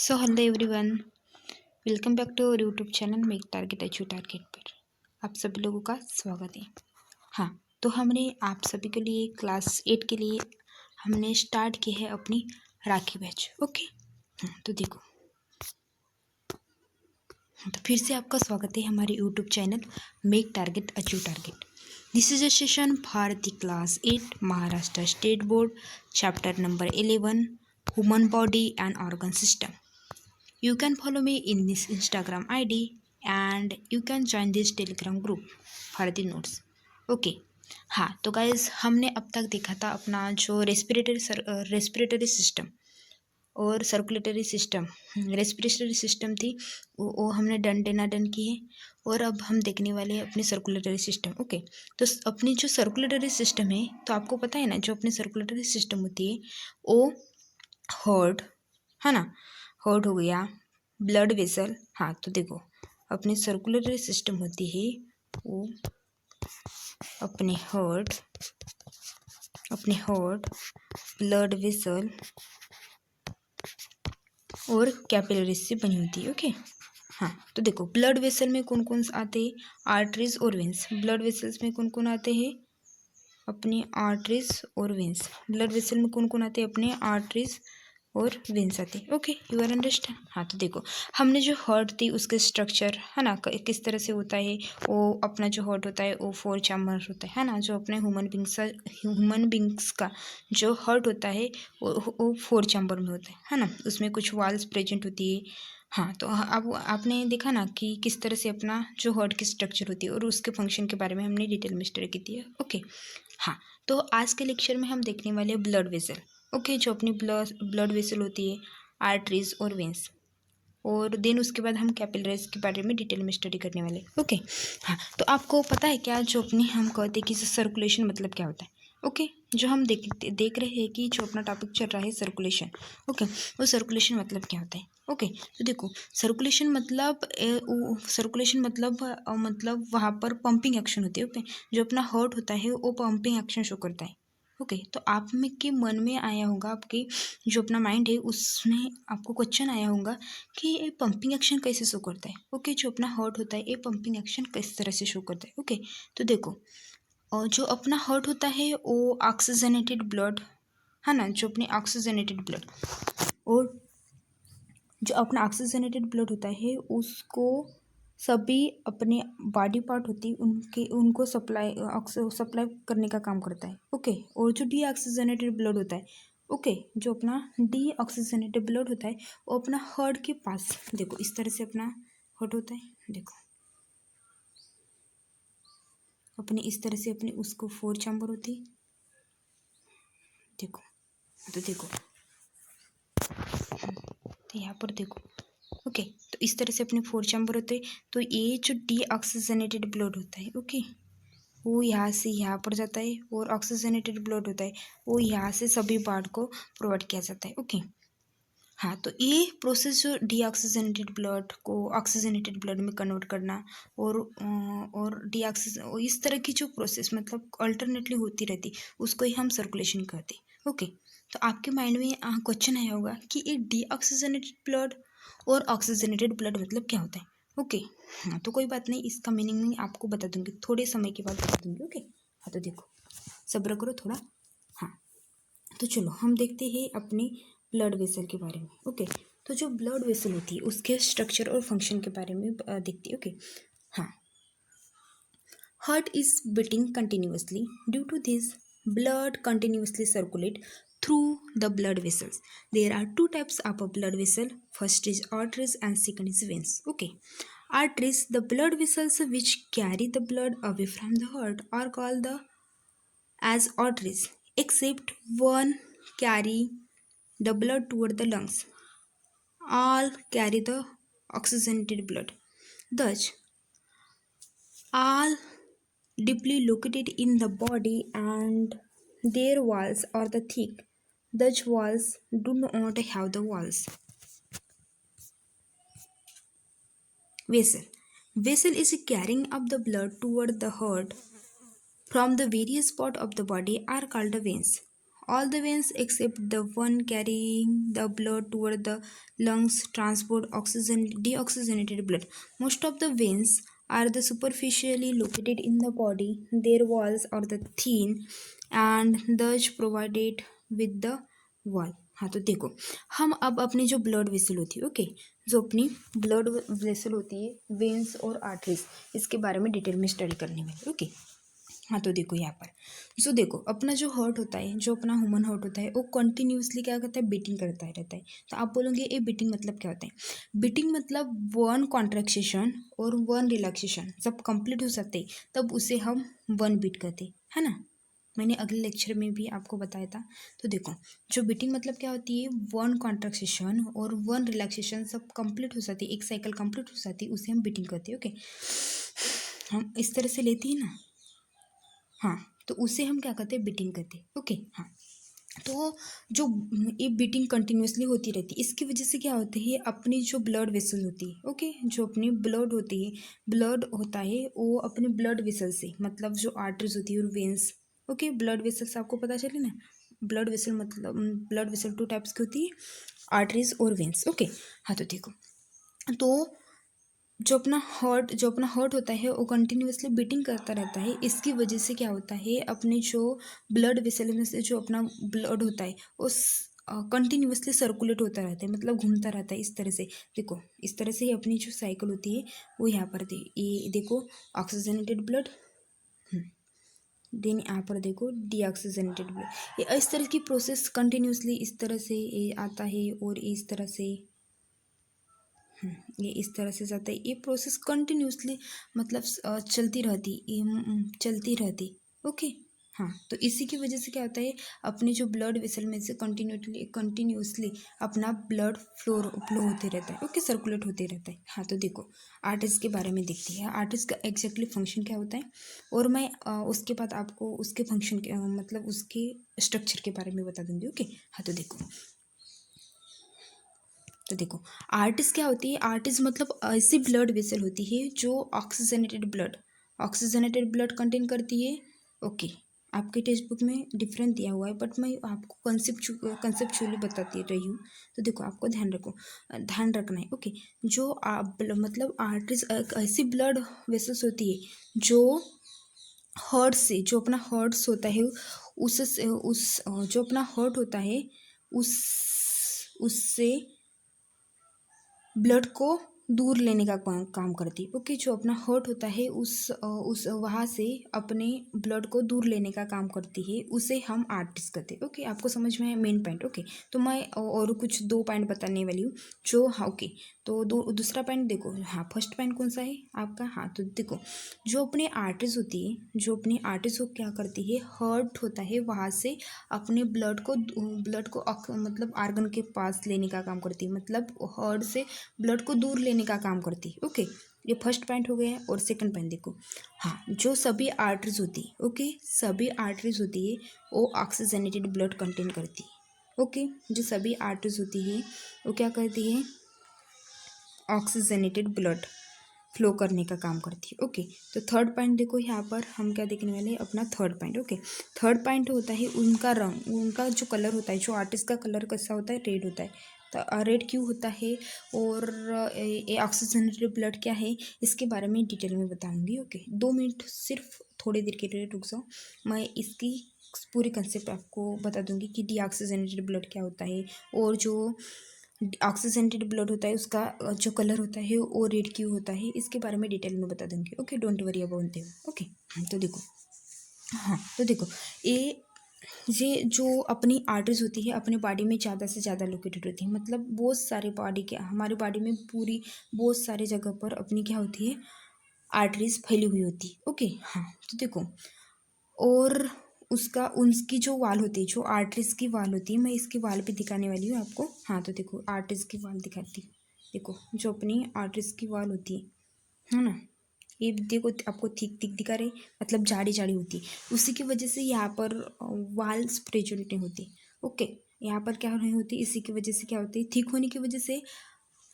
So hello everyone, welcome back to our YouTube channel make target achieve target पर आप सभी लोगों का स्वागत है। हाँ, तो हमने आप सभी के लिए क्लास 8 के लिए हमने स्टार्ट की है अपनी राखी बैच। ओके, तो देखो, तो फिर से आपका स्वागत है हमारे YouTube channel make target achieve target. This is a session for the class 8 Maharashtra state board chapter number 11 human body and organ system. You can follow me in this Instagram ID and you can join this Telegram group for the notes. Okay, हाँ तो guys हमने अब तक देखा था अपना जो respiratory system और सर्कुलेटरी सिस्टम, रेस्पिरेटरी सिस्टम थी वो हमने डन की है। और अब हम देखने वाले हैं अपनी सर्कुलेटरी सिस्टम। ओके, तो अपनी जो सर्कुलेटरी सिस्टम है, तो आपको पता है ना, जो अपनी सर्कुलेटरी सिस्टम होती है वो हार्ट है ना, हार्ट हो गया, ब्लड वेसल। हाँ तो देखो, अपनी सर्कुलेटरी सिस्टम होती है वो अपने हार्ट, ब्लड वेसल और कैपिलरीज से बनी होती है। ओके, हाँ तो देखो, ब्लड वेसल में कौन कौन से आते हैं? आर्टरीज और वेंस। ब्लड वेसल्स में कौन कौन आते हैं? अपने आर्टरीज और वेंस। ब्लड वेसल में कौन कौन आते हैं? अपने आर्टरीज और वेंस आते हैं। Okay, you are understand. हाँ तो देखो, हमने जो हार्ट थी उसके स्ट्रक्चर है ना किस तरह से होता है। वो अपना जो हार्ट होता है वो 4 चैम्बर होता है ना। जो अपने ह्यूमन बींग्स का जो हार्ट होता है वो 4 चैम्बर में होता है ना। उसमें कुछ वाल्स प्रेजेंट होती है। हाँ तो अब आपने देखा ना कि किस तरह से अपना जो हार्ट की स्ट्रक्चर होती है और उसके फंक्शन के बारे में हमने डिटेल में स्टडी की थी। ओके, हाँ तो आज के लेक्चर में हम देखने वाले हैं ब्लड वेसल। ओके, जो अपनी ब्लड वेसल होती है, आर्टरीज और वेंस, और देन उसके बाद हम कैपिलरीज के बारे में डिटेल में स्टडी करने वाले। ओके, हाँ तो आपको पता है क्या, जो अपनी हम कहते हैं कि सर्कुलेशन मतलब क्या होता है? ओके, जो हम देख रहे हैं कि जो अपना टॉपिक चल रहा है सर्कुलेशन। ओके, वो सर्कुलेशन मतलब क्या होता है? ओके, तो देखो, सर्कुलेशन मतलब वहाँ पर पंपिंग एक्शन होती है। ओके, जो अपना हार्ट होता है वो पंपिंग एक्शन शो करता है। ओके, तो आप में के मन में आया होगा, आपके जो अपना माइंड है उसमें आपको क्वेश्चन आया होगा कि ये पंपिंग एक्शन कैसे शो करता है। ओके, जो अपना हार्ट होता है ये पंपिंग एक्शन किस तरह से शो करता है। ओके, तो देखो, और जो अपना हार्ट होता है वो ऑक्सीजनेटेड ब्लड है ना, जो अपनी ऑक्सीजनेटेड ब्लड, और जो अपना ऑक्सीजनेटेड ब्लड होता है उसको सभी अपने बॉडी पार्ट होती है उनको सप्लाई करने का काम करता है। ओके, और जो डीऑक्सीजनेटेड ब्लड होता है, ओके, जो अपना डीऑक्सीजनेटेड ब्लड होता है वो अपना हार्ट के पास, देखो इस तरह से अपना हार्ट होता है। देखो अपने इस तरह से अपने उसको 4 चैम्बर होती है। देखो, तो देखो, तो यहाँ पर देखो। ओके, तो इस तरह से अपने 4 चैम्बर होते हैं। तो ये जो डीऑक्सीजनेटेड ब्लड होता है, ओके, वो यहाँ से यहाँ पर जाता है, और ऑक्सीजनेटेड ब्लड होता है वो यहाँ से सभी पार्ट को प्रोवाइड किया जाता है। ओके, हाँ तो ये प्रोसेस जो डीऑक्सीजनेटेड ब्लड को ऑक्सीजनेटेड ब्लड में कन्वर्ट करना और इस तरह की जो प्रोसेस मतलब अल्टरनेटली होती रहती, उसको ही हम सर्कुलेशन कहते हैं। ओके, तो आपके माइंड में क्वेश्चन आया होगा कि ये डीऑक्सीजनेटेड ब्लड और ऑक्सीजनेटेड ब्लड मतलब क्या होता है। ओके, हाँ तो कोई बात नहीं, इसका मीनिंग मैं आपको बता दूंगी, थोड़े समय के बाद बता दूंगी। ओके, हाँ तो देखो, सब्र करो थोड़ा। हाँ तो चलो हम देखते हैं अपने ब्लड वेसल के बारे में। ओके, तो जो ब्लड वेसल होती है उसके स्ट्रक्चर और फंक्शन के बारे में देखते हैं। ओके, हाँ, heart is beating continuously. Due to this, blood continuously circulate through the blood vessels. There are two types of a blood vessel. First is arteries and second is veins. Okay, arteries, the blood vessels which carry the blood away from the heart, are called as arteries, except one carry the blood toward the lungs. All carry the oxygenated blood. Thus, all deeply located in the body and their walls are the thick. Dutch walls do not have the walls. Vessel. Vessel is carrying up the blood toward the heart from the various part of the body are called the veins. all the veins except the one carrying the blood toward the lungs transport oxygen deoxygenated blood. Most of the veins are the superficially located in the body. Their walls are the thin and thus provided with the wall. हाँ तो देखो, हम अब अपनी जो blood vessel होती है, okay, जो अपनी ब्लड वेसल होती है, वेन्स और आर्टरीज, इसके बारे में डिटेल में स्टडी करने वाले, ओके। हाँ तो देखो यहाँ पर, जो देखो अपना जो हार्ट होता है, जो अपना ह्यूमन हार्ट होता है, वो कंटिन्यूसली क्या करता है, बीटिंग करता है रहता है। तो आप बोलोगे ये बीटिंग मतलब क्या होता है? बीटिंग मतलब वन कॉन्ट्रैक्शन और वन रिलैक्सेशन जब कंप्लीट हो जाते हैं तब उसे हम वन बीट कहते है ना। मैंने अगले लेक्चर में भी आपको बताया था। तो देखो, जो बीटिंग मतलब क्या होती है, वन कॉन्ट्रैक्शन और वन रिलैक्सेशन सब कंप्लीट हो जाती है, एक साइकिल कंप्लीट हो जाती है, उसे हम बीटिंग कहते हैं, ओके। हम इस तरह से लेते हैं ना, हाँ, तो उसे हम क्या कहते हैं, बीटिंग कहते हैं, ओके। हाँ, तो जो ये बीटिंग कंटिन्यूसली होती रहती है, इसकी वजह से क्या होता है, अपनी जो ब्लड वेसल होती है, ओके, जो अपनी ब्लड होती है, ब्लड होता है वो अपने ब्लड वेसल से, मतलब जो आर्टरीज होती है और वेन्स, ओके, ब्लड वेसल्स आपको पता चले ना, ब्लड वेसल मतलब ब्लड वेसल टू टाइप्स की होती है, आर्टरीज और वेन्स, ओके। हाँ तो देखो, तो जो अपना हार्ट होता है वो कंटिन्यूसली बीटिंग करता रहता है। इसकी वजह से क्या होता है, अपने जो ब्लड वेसल में से जो अपना ब्लड होता है वो कंटिन्यूसली सर्कुलेट होता रहता है, मतलब घूमता रहता है इस तरह से। देखो, इस तरह से ही अपनी जो साइकिल होती है वो यहाँ पर ये देखो, ऑक्सीजनेटेड ब्लड, देन यहाँ पर देखो डीऑक्सीजनेटेड ब्लड। ये इस तरह की प्रोसेस कंटिन्यूसली इस तरह से ये आता है और इस तरह से ये इस तरह से जाता है। ये प्रोसेस कंटिन्यूसली मतलब चलती रहती, ओके। हाँ, तो इसी की वजह से क्या होता है, अपने जो ब्लड वेसल में से कंटिन्यूसली अपना ब्लड फ्लो होते रहता है, ओके, सर्कुलेट होते रहता है। हाँ तो देखो, आर्टरीज के बारे में देखती है, आर्टरीज का एग्जैक्टली फंक्शन क्या होता है, और मैं उसके बाद आपको उसके फंक्शन के मतलब उसके स्ट्रक्चर के बारे में बता दूंगी, ओके। हाँ तो देखो, आर्टिस्ट क्या होती है, आर्टिस्ट मतलब ऐसी ब्लड वेसल होती है जो ऑक्सीजनेटेड ब्लड कंटेन करती है, ओके। आपके टेक्स्ट बुक में डिफरेंट दिया हुआ है, बट मैं आपको कंसेप्चुअली बताती रही हूँ। तो देखो, आपको ध्यान रखना है, ओके। जो मतलब आर्टिस्ट एक ऐसी ब्लड वेसल्स होती है जो हार्ट से, जो अपना हार्ट्स होता है उससे जो अपना हार्ट होता है उस उससे ब्लड को दूर लेने का काम करती है, ओके। जो अपना हार्ट होता है उस वहाँ से अपने ब्लड को दूर लेने का काम करती है, उसे हम आर्टरीज कहते हैं, ओके। आपको समझ में है मेन पॉइंट, ओके। तो मैं और कुछ 2 पॉइंट बताने वाली हूँ जो, हाँ, ओके। तो दूसरा पॉइंट देखो, हाँ, फर्स्ट पॉइंट कौन सा है आपका, हाँ तो देखो, जो अपनी आर्टरीज होती है, जो अपनी आर्टरीज को क्या करती है, हार्ट होता है वहाँ से अपने ब्लड को मतलब आर्गन के पास लेने का काम करती है, मतलब हार्ट से ब्लड को दूर लेने का काम करती है, ओके। ये फर्स्ट पॉइंट हो गया है। और सेकंड पॉइंट देखो, हाँ, जो सभी आर्टरीज होती है, ओके, सभी आर्टरीज होती है वो ऑक्सीजनेटेड ब्लड कंटेन करती है, ओके। जो सभी आर्टरीज होती है वो क्या करती है, ऑक्सीजनेटेड ब्लड फ्लो करने का काम करती है, ओके। तो थर्ड पॉइंट देखो, यहाँ पर हम क्या देखने वाले हैं, अपना third point, okay. Third point होता है उनका रंग, उनका जो कलर होता है, जो आर्टिस्ट का कलर कैसा होता है, रेड होता है। तो रेड क्यों होता है, और ये ऑक्सीजनेटेड ब्लड क्या है, इसके बारे में डिटेल में बताऊंगी, ओके। 2 मिनट सिर्फ थोड़ी देर के लिए रुक जाओ, मैं इसकी पूरी कंसेप्ट आपको बता दूंगी कि डीऑक्सीजनेटेड ब्लड क्या होता है, और जो ऑक्सीजनेटेड ब्लड होता है उसका जो कलर होता है वो रेड क्यों होता है, इसके बारे में डिटेल में बता दूंगी, okay. Don't worry about them, okay. तो देखो, हाँ तो देखो, ये जो अपनी आर्टरीज होती है अपनी बॉडी में ज़्यादा से ज़्यादा लोकेटेड होती है, मतलब बहुत सारे बॉडी के, हमारी बॉडी में पूरी बहुत सारे जगह पर अपनी क्या होती है, आर्टरीज फैली हुई होती है, ओके। हाँ तो देखो, और उसकी जो वाल होती है, जो आर्टरीज की वाल होती है, मैं इसकी वाल भी दिखाने वाली हूँ आपको। हाँ तो देखो, आर्टरीज की वाल दिखाती हूँ। देखो, जो अपनी आर्टरीज की वाल होती है ना, ये देखो आपको थिक थिक दिखा रही, मतलब जाड़ी जाड़ी होती है, उसी की वजह से यहाँ पर वाल्स प्रेजेंट नहीं होती, ओके। यहाँ पर क्या नहीं होती, इसी की वजह से क्या होती है, थिक होने की वजह से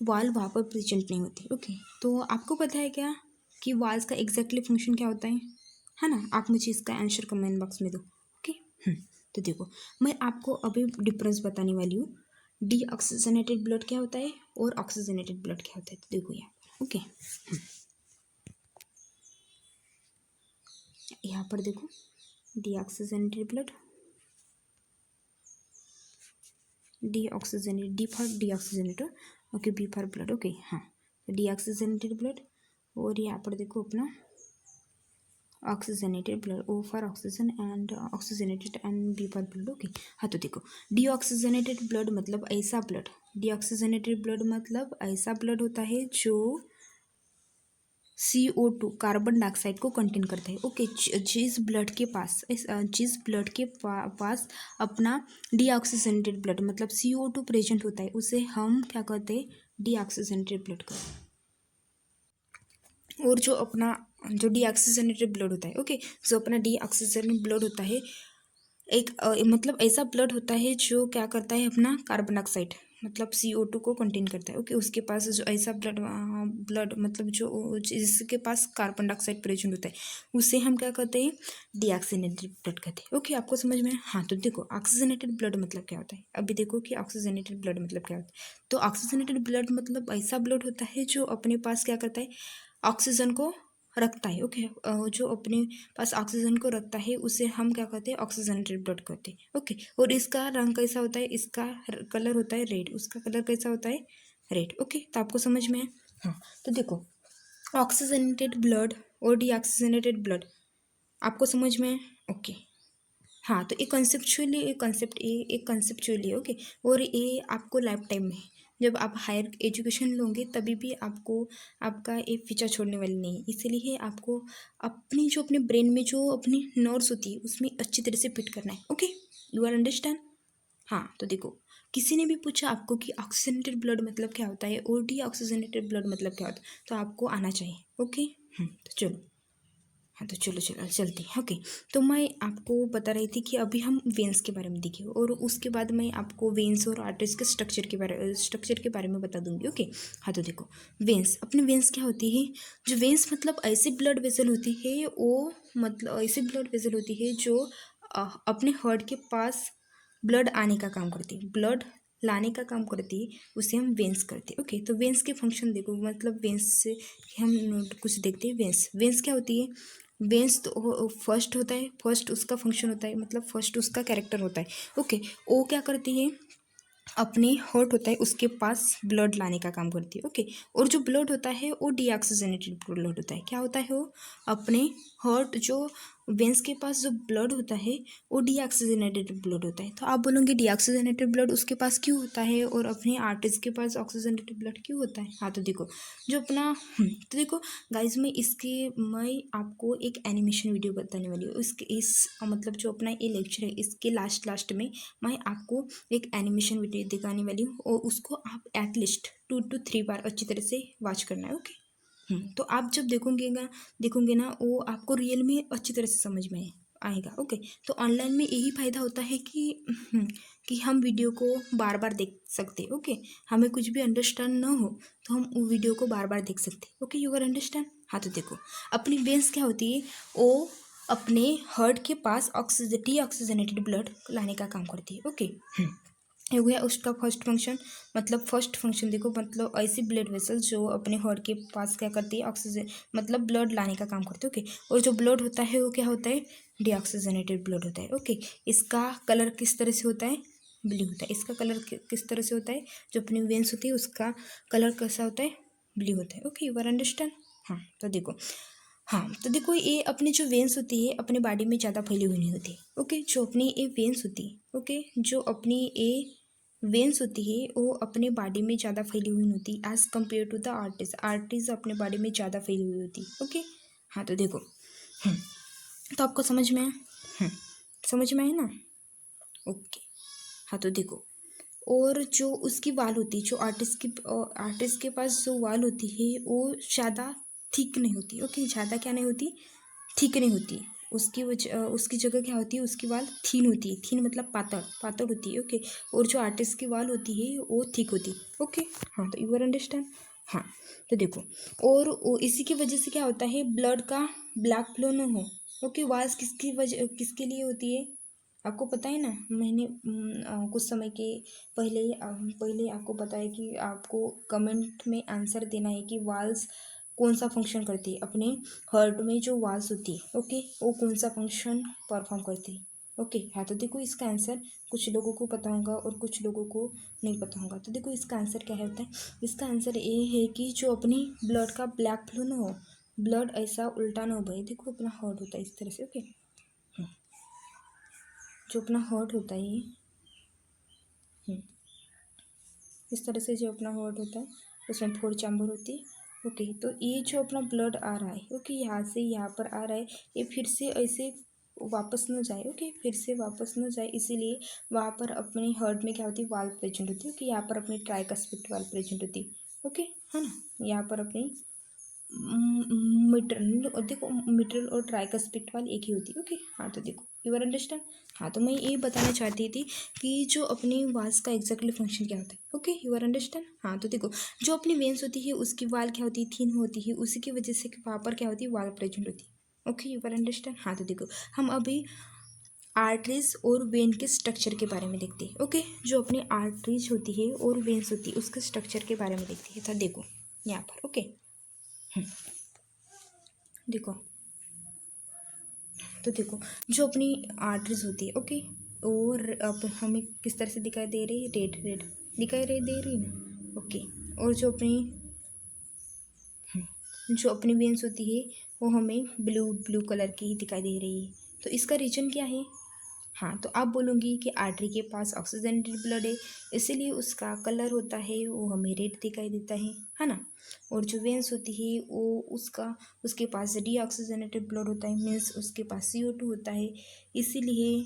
वाल वहाँ पर प्रेजेंट नहीं होती, ओके। तो आपको पता है क्या कि वाल्स का एग्जैक्टली फंक्शन क्या होता है ना, आप मुझे इसका आंसर कमेंट बॉक्स में दो, ओके। तो देखो मैं आपको अभी डिफरेंस बताने वाली हूँ, डीऑक्सीजनेटेड ब्लड क्या होता है और ऑक्सीजनेटेड ब्लड क्या होता है। तो देखो ओके, यहाँ पर देखो deoxygenated blood, deoxygenated, D for deoxygenator, okay, B for blood, okay हाँ, डीऑक्सीजनेटेड ब्लड, और यहाँ पर देखो अपना oxygenated blood, O for oxygen and oxygenated and B for blood, okay हाँ। तो देखो डीऑक्सीजनेटेड ब्लड मतलब ऐसा ब्लड, डीऑक्सीजनेटेड ब्लड मतलब ऐसा ब्लड होता है जो CO2 कार्बन डाइऑक्साइड को कंटेन करता है, ओके। जिस ब्लड के पास अपना डीऑक्सीजनेटेड ब्लड मतलब CO2 प्रेजेंट होता है उसे हम क्या कहते हैं, डीऑक्सीजनेटेड ब्लड कहते हैं। और जो डीऑक्सीजनेटेड ब्लड होता है, ओके, जो अपना डीऑक्सीजनेटेड ब्लड होता है एक मतलब ऐसा ब्लड होता है जो क्या करता है, अपना कार्बन डाइऑक्साइड मतलब CO2 को कंटेन करता है, ओके। उसके पास जो ऐसा ब्लड मतलब जो जिसके पास कार्बन डाइऑक्साइड प्रेजेंट होता है उसे हम क्या कहते हैं, डीऑक्सीजनेटेड ब्लड कहते हैं, ओके। आपको समझ में हाँ। तो देखो ऑक्सीजनेटेड ब्लड मतलब क्या होता है, अभी देखो कि ऑक्सीजनेटेड ब्लड मतलब क्या होता है। तो ऑक्सीजनेटेड ब्लड मतलब ऐसा ब्लड होता है जो अपने पास क्या करता है, ऑक्सीजन को रखता है, ओके। जो अपने पास ऑक्सीजन को रखता है उसे हम क्या कहते हैं, ऑक्सीजनेटेड ब्लड कहते हैं, ओके। और इसका रंग कैसा होता है, इसका कलर होता है रेड, उसका कलर कैसा होता है, रेड, ओके। तो आपको समझ में है हाँ। तो देखो ऑक्सीजनेटेड ब्लड और डीऑक्सीजनेटेड ब्लड आपको समझ में है, ओके हाँ। तो एक कंसेप्चुअली ओके। और ये आपको लाइफ टाइम में जब आप हायर एजुकेशन लोगे तभी भी आपको आपका एक फीचर छोड़ने वाली नहीं है, इसीलिए आपको अपनी जो अपने ब्रेन में जो अपनी नर्व्स होती है उसमें अच्छी तरह से फिट करना है, ओके। यू आर अंडरस्टैंड हाँ। तो देखो किसी ने भी पूछा आपको कि ऑक्सीजनेटेड ब्लड मतलब क्या होता है और डीऑक्सीजनेटेड ब्लड मतलब क्या होता है तो आपको आना चाहिए, ओके। तो चलो हाँ, तो चलो चलते हैं, ओके। तो मैं आपको बता रही थी कि अभी हम वेंस के बारे में देखें और उसके बाद मैं आपको वेंस और आर्टरीज के स्ट्रक्चर के बारे में बता दूंगी, ओके। हाँ तो देखो वेंस, अपने वेंस क्या होती है, जो वेंस मतलब ऐसी ब्लड वेसल होती है, वो मतलब ऐसी ब्लड वेसल होती है जो अपने हार्ट के पास ब्लड आने का काम करती है, ब्लड लाने का काम करती है, उसे हम वेंस करते हैं, ओके। तो वेंस के फंक्शन देखो, मतलब वेंस से हम कुछ देखते हैं। वेंस क्या होती है, वेंस तो फर्स्ट होता है, फर्स्ट उसका फंक्शन होता है मतलब फर्स्ट उसका कैरेक्टर होता है, ओके। वो क्या करती है, अपने हार्ट होता है उसके पास ब्लड लाने का काम करती है, ओके। और जो ब्लड होता है वो डीऑक्सीजनेटेड ब्लड होता है, क्या होता है वो अपने हार्ट जो वेंस के पास जो ब्लड होता है वो डीऑक्सीजनेटेड ब्लड होता है। तो आप बोलोगे डीऑक्सीजनेटेड ब्लड उसके पास क्यों होता है और अपने आर्टरीज के पास ऑक्सीजनेटेड ब्लड क्यों होता है। हाँ तो देखो जो अपना तो देखो गाइज मैं आपको एक एनिमेशन वीडियो बताने वाली हूँ, इस मतलब जो अपना ये लेक्चर है इसके लास्ट में मैं आपको एक एनिमेशन वीडियो दिखाने वाली हूँ और उसको आप एटलीस्ट 2 to 3 बार अच्छी तरह से वॉच करना है, ओके। तो आप जब देखोगे ना वो आपको रियल में अच्छी तरह से समझ में आएगा, ओके। तो ऑनलाइन में यही फ़ायदा होता है कि हम वीडियो को बार बार देख सकते हैं, ओके। हमें कुछ भी अंडरस्टैंड ना हो तो हम वो वीडियो को बार बार देख सकते हैं, ओके। यू आर अंडरस्टैंड हाँ। तो देखो अपनी वेंस क्या होती है, वो अपने हार्ट के पास डीऑक्सीजनेटेड ब्लड लाने का काम करती है, ओके। ये हो गया उसका फर्स्ट फंक्शन देखो, मतलब ऐसी ब्लड वेसल जो अपने हार्ट के पास क्या करती है, ऑक्सीजन मतलब ब्लड लाने का काम करती है, ओके। और जो ब्लड होता है वो क्या होता है, डीऑक्सीजनेटेड ब्लड होता है, ओके। इसका कलर किस तरह से होता है, ब्लू होता है। इसका कलर किस तरह से होता है, जो अपनी वेंस होती है उसका कलर कैसा होता है, ब्लू होता है, ओके। यू आर अंडरस्टैंड हाँ। तो देखो ये अपनी जो वेंस होती है अपने बॉडी में ज़्यादा फैली हुई नहीं होती, ओके। जो अपनी ये वेंस होती है, ओके, जो अपनी ये वेंस होती है वो अपने बॉडी में ज़्यादा फैली हुई नहीं होती as compare to the arteries अपने बॉडी में ज़्यादा फैली हुई होती, ओके। हाँ तो देखो तो आपको समझ में आया, समझ में आया ना, ओके। हाँ तो देखो और जो उसकी वाल होती है, जो आर्टिस्ट के पास जो वाल होती है वो ज़्यादा थिक नहीं होती, ओके। ज़्यादा क्या नहीं होती, थिक नहीं होती। उसकी जगह क्या होती है, उसकी वाल थिन होती है, थिन मतलब पातल होती है, ओके। और जो आर्टिस्ट की वाल होती है वो थिक होती है, ओके। हाँ तो यू आर अंडरस्टैंड हाँ। तो देखो और इसी की वजह से क्या होता है, ब्लड का ब्लैक फ्लो ना हो, ओके। वाल्स किसके लिए होती है, आपको पता है ना, मैंने कुछ समय के पहले आपको बताया कि आपको कमेंट में आंसर देना है कि वाल्स कौन सा फंक्शन करती है अपने हार्ट में, जो वाल्स होती है ओके, वो कौन सा फंक्शन परफॉर्म करती है ओके। हाँ तो देखो इसका आंसर कुछ लोगों को पता होगा और कुछ लोगों को नहीं पता होगा। तो देखो इसका आंसर क्या होता है, इसका आंसर ये है कि जो अपनी ब्लड का ब्लैक फ्लो ना हो, ब्लड ऐसा उल्टा ना हो भाई। देखो अपना हार्ट होता है इस तरह से ओके, जो अपना हार्ट होता है ये इस तरह से, जो अपना हार्ट होता है उसमें 4 चैम्बर होती है ओके। तो ये जो अपना ब्लड आ रहा है ओके, यहाँ से यहाँ पर आ रहा है, ये फिर से ऐसे वापस न जाए ओके, फिर से वापस न जाए, इसीलिए वहाँ पर अपने हार्ट में क्या होती है, वाल्व प्रेजेंट होती है ओके। यहाँ पर अपनी ट्राइकस्पिड वाल्व प्रेजेंट होती है ओके, है ना। यहाँ पर अपनी मिट्रल, देखो मिट्रल और ट्राइकस्पिड वाल एक ही होती है ओके। हाँ तो देखो यू आर अंडरस्टैंड। हाँ तो मैं ये बताना चाहती थी कि जो अपनी वाल्स का एग्जैक्टली फंक्शन क्या होता है ओके, यू आर अंडरस्टैंड। हाँ तो देखो जो अपनी वेन्स होती है उसकी वाल क्या होती है, थिन होती है, उसी की वजह से वहाँ पर क्या होती है, वाल प्रेजेंट होती है ओके, यू आर अंडरस्टैंड। हाँ तो देखो हम अभी आर्टरीज और वेन के स्ट्रक्चर के बारे में देखते हैं ओके। जो अपनी आर्टरीज होती है और वेन्स होती है उसके स्ट्रक्चर के बारे में देखते हैं। तो देखो यहाँ पर ओके, देखो तो देखो जो अपनी आर्टरीज होती है ओके, और अब हमें किस तरह से दिखाई दे रही है, रेड रेड दिखाई दे रही है ना ओके। और जो अपनी वेन्स होती है वो हमें ब्लू ब्लू कलर की ही दिखाई दे रही है। तो इसका रीजन क्या है, हाँ तो आप बोलोगी कि आर्टरी के पास ऑक्सीजनेटेड ब्लड है इसीलिए उसका कलर होता है वो हमें रेड दिखाई देता है ना। और जो वेन्स होती है वो उसके पास डीऑक्सीजनेटेड ब्लड होता है, मीन्स उसके पास CO2 होता है, इसीलिए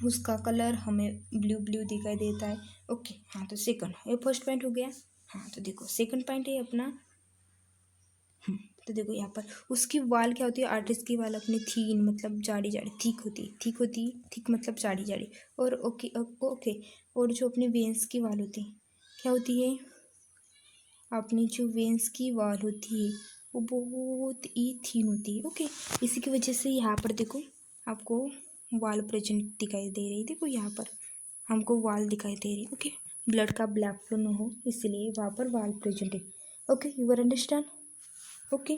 उसका कलर हमें ब्लू ब्लू दिखाई देता है ओके। हाँ तो सेकंड, ये फर्स्ट पॉइंट हो गया। हाँ तो देखो सेकंड पॉइंट है अपना, तो देखो यहाँ पर उसकी वाल क्या होती है, आर्टिस्ट की वाल अपनी थीन मतलब जाड़ी जाड़ी थिक होती है, थिक मतलब जाड़ी जाड़ी। और ओके ओके, और जो अपनी वेन्स की वाल होती है क्या होती है, अपनी जो वेन्स की वाल होती है वो बहुत ही थीन होती है ओके। इसी की वजह से यहाँ पर देखो आपको वाल प्रेजेंट दिखाई दे रही, देखो यहाँ पर हमको वाल दिखाई दे रही ओके। ब्लड का ब्लैक फ्लो न हो इसलिए वहाँ पर वाल प्रेजेंट है okay, you are understand okay.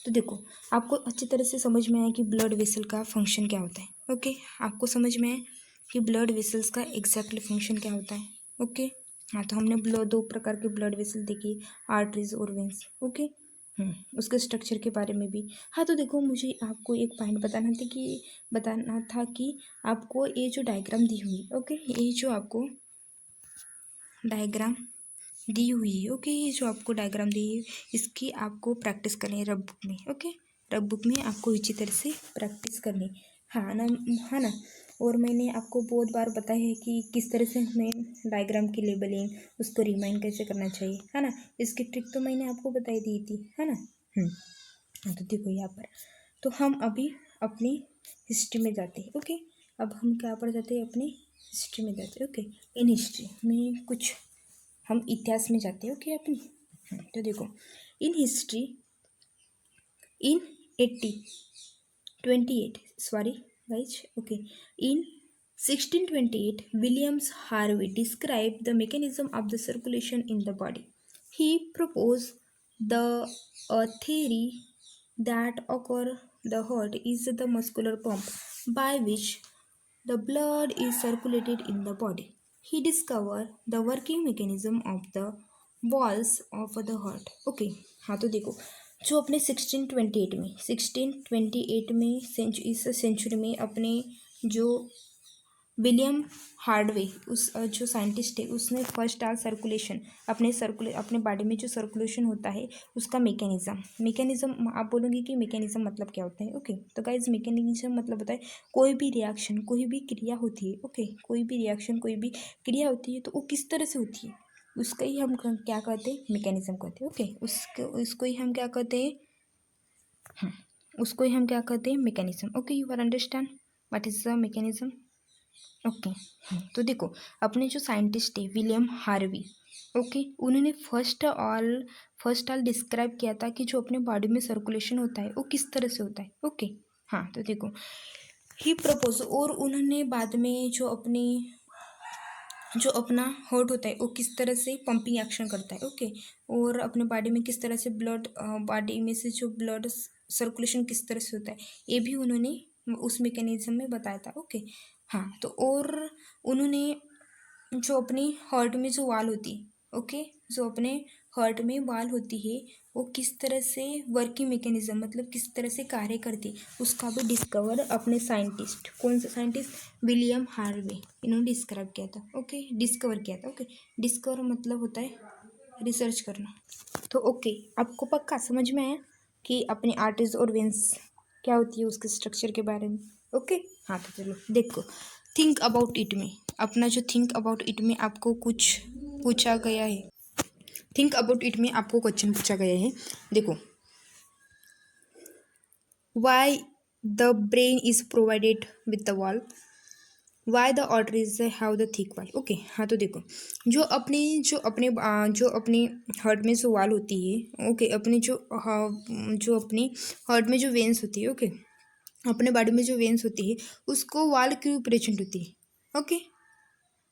तो देखो आपको अच्छी तरह से समझ में आया कि ब्लड वेसल का फंक्शन क्या होता है ओके। आपको समझ में आया कि ब्लड वेसल्स का एग्जैक्टली फंक्शन क्या होता है ओके। हाँ तो हमने दो प्रकार के ब्लड वेसल देखी, आर्टरीज और वेंस ओके। उसके स्ट्रक्चर के बारे में भी। हाँ तो देखो मुझे आपको एक पॉइंट बताना था कि आपको ये जो डायग्राम दी हुई ओके, ये जो आपको डायग्राम दी हुई है ओके, ये जो आपको डायग्राम दी है इसकी आपको प्रैक्टिस करनी है रब बुक में ओके। रब बुक में आपको इसी तरह से प्रैक्टिस करनी हाँ ना, हाँ ना। और मैंने आपको बहुत बार बताया है कि किस तरह से हमें डायग्राम की लेबलिंग उसको रिमाइंड कैसे करना चाहिए, है ना। इसकी ट्रिक तो मैंने आपको बताई दी थी, है ना। हाँ तो देखो यहाँ पर तो हम अभी अपनी हिस्ट्री में जाते हैं ओके। अब हम क्या पर जाते हैं, अपनी हिस्ट्री में जाते हैं ओके। इन हिस्ट्री में कुछ हम इतिहास में जाते हैं ओके अपनी। तो देखो in history in 28 sorry guys okay, in 1628 Williams Harvey described the mechanism of the circulation in the body. He proposed the theory that occur the heart is the muscular pump by which the blood is circulated in the body. He discovered the working mechanism of the walls of the heart. Okay, हाँ तो देखो जो अपने 1628 में इस century में अपने जो विलियम हार्डवे उस जो साइंटिस्ट है उसने फर्स्ट आर सर्कुलेशन अपने बॉडी में जो सर्कुलेशन होता है उसका मैकेनिज्म आप बोलोगे कि मैकेनिज्म मतलब क्या होता है ओके। तो गाइज मैकेनिज्म मतलब होता है कोई भी रिएक्शन कोई भी क्रिया होती है ओके, कोई भी रिएक्शन कोई भी क्रिया होती है तो वो किस तरह से होती है उसका ही हम क्या कहते हैं, मैकेनिज्म कहते हैं ओके। उसको ही हम क्या कहते हैं, उसको ही हम क्या कहते हैं, mechanism okay. You are understand what is the mechanism okay. तो देखो अपने जो साइंटिस्ट है विलियम हार्वी ओके, उन्होंने फर्स्ट ऑल डिस्क्राइब किया था कि जो अपने बॉडी में सर्कुलेशन होता है वो किस तरह से होता है ओके। हाँ तो देखो ही प्रपोज, और उन्होंने बाद में जो अपना हार्ट होता है वो किस तरह से पंपिंग एक्शन करता है, ओके, और अपने बॉडी में किस तरह से ब्लड, बॉडी में से जो ब्लड सर्कुलेशन किस तरह से होता है, ये भी उन्होंने उस मैकेनिज्म में बताया था, ओके। हाँ, तो और उन्होंने जो अपनी हार्ट में जो वाल होती है, ओके, जो अपने हार्ट में वाल होती है वो किस तरह से वर्किंग मैकेनिज्म, मतलब किस तरह से कार्य करती है, उसका भी डिस्कवर अपने साइंटिस्ट, कौन सा साइंटिस्ट, विलियम हार्वे, इन्होंने डिस्क्राइब किया था, ओके, डिस्कवर किया था, ओके। डिस्कवर मतलब होता है रिसर्च करना। तो ओके, आपको पक्का समझ में आया कि अपनी आर्टरीज और वेन्स क्या होती है, उसके स्ट्रक्चर के बारे में, ओके। हाँ, तो चलो देखो, थिंक अबाउट इट में, अपना जो थिंक अबाउट इट में आपको कुछ पूछा गया है, थिंक अबाउट इट में आपको क्वेश्चन पूछा गया है, देखो, why the brain is provided with the wall, why the arteries have the thick wall, okay. हाँ, तो देखो, जो अपने हार्ट में जो वॉल होती है, ओके, अपने जो अपनी हार्ट में जो वेन्स होती है, ओके, अपने बॉडी में जो वेन्स होती है उसको वॉल क्यों प्रेजेंट होती है, ओके।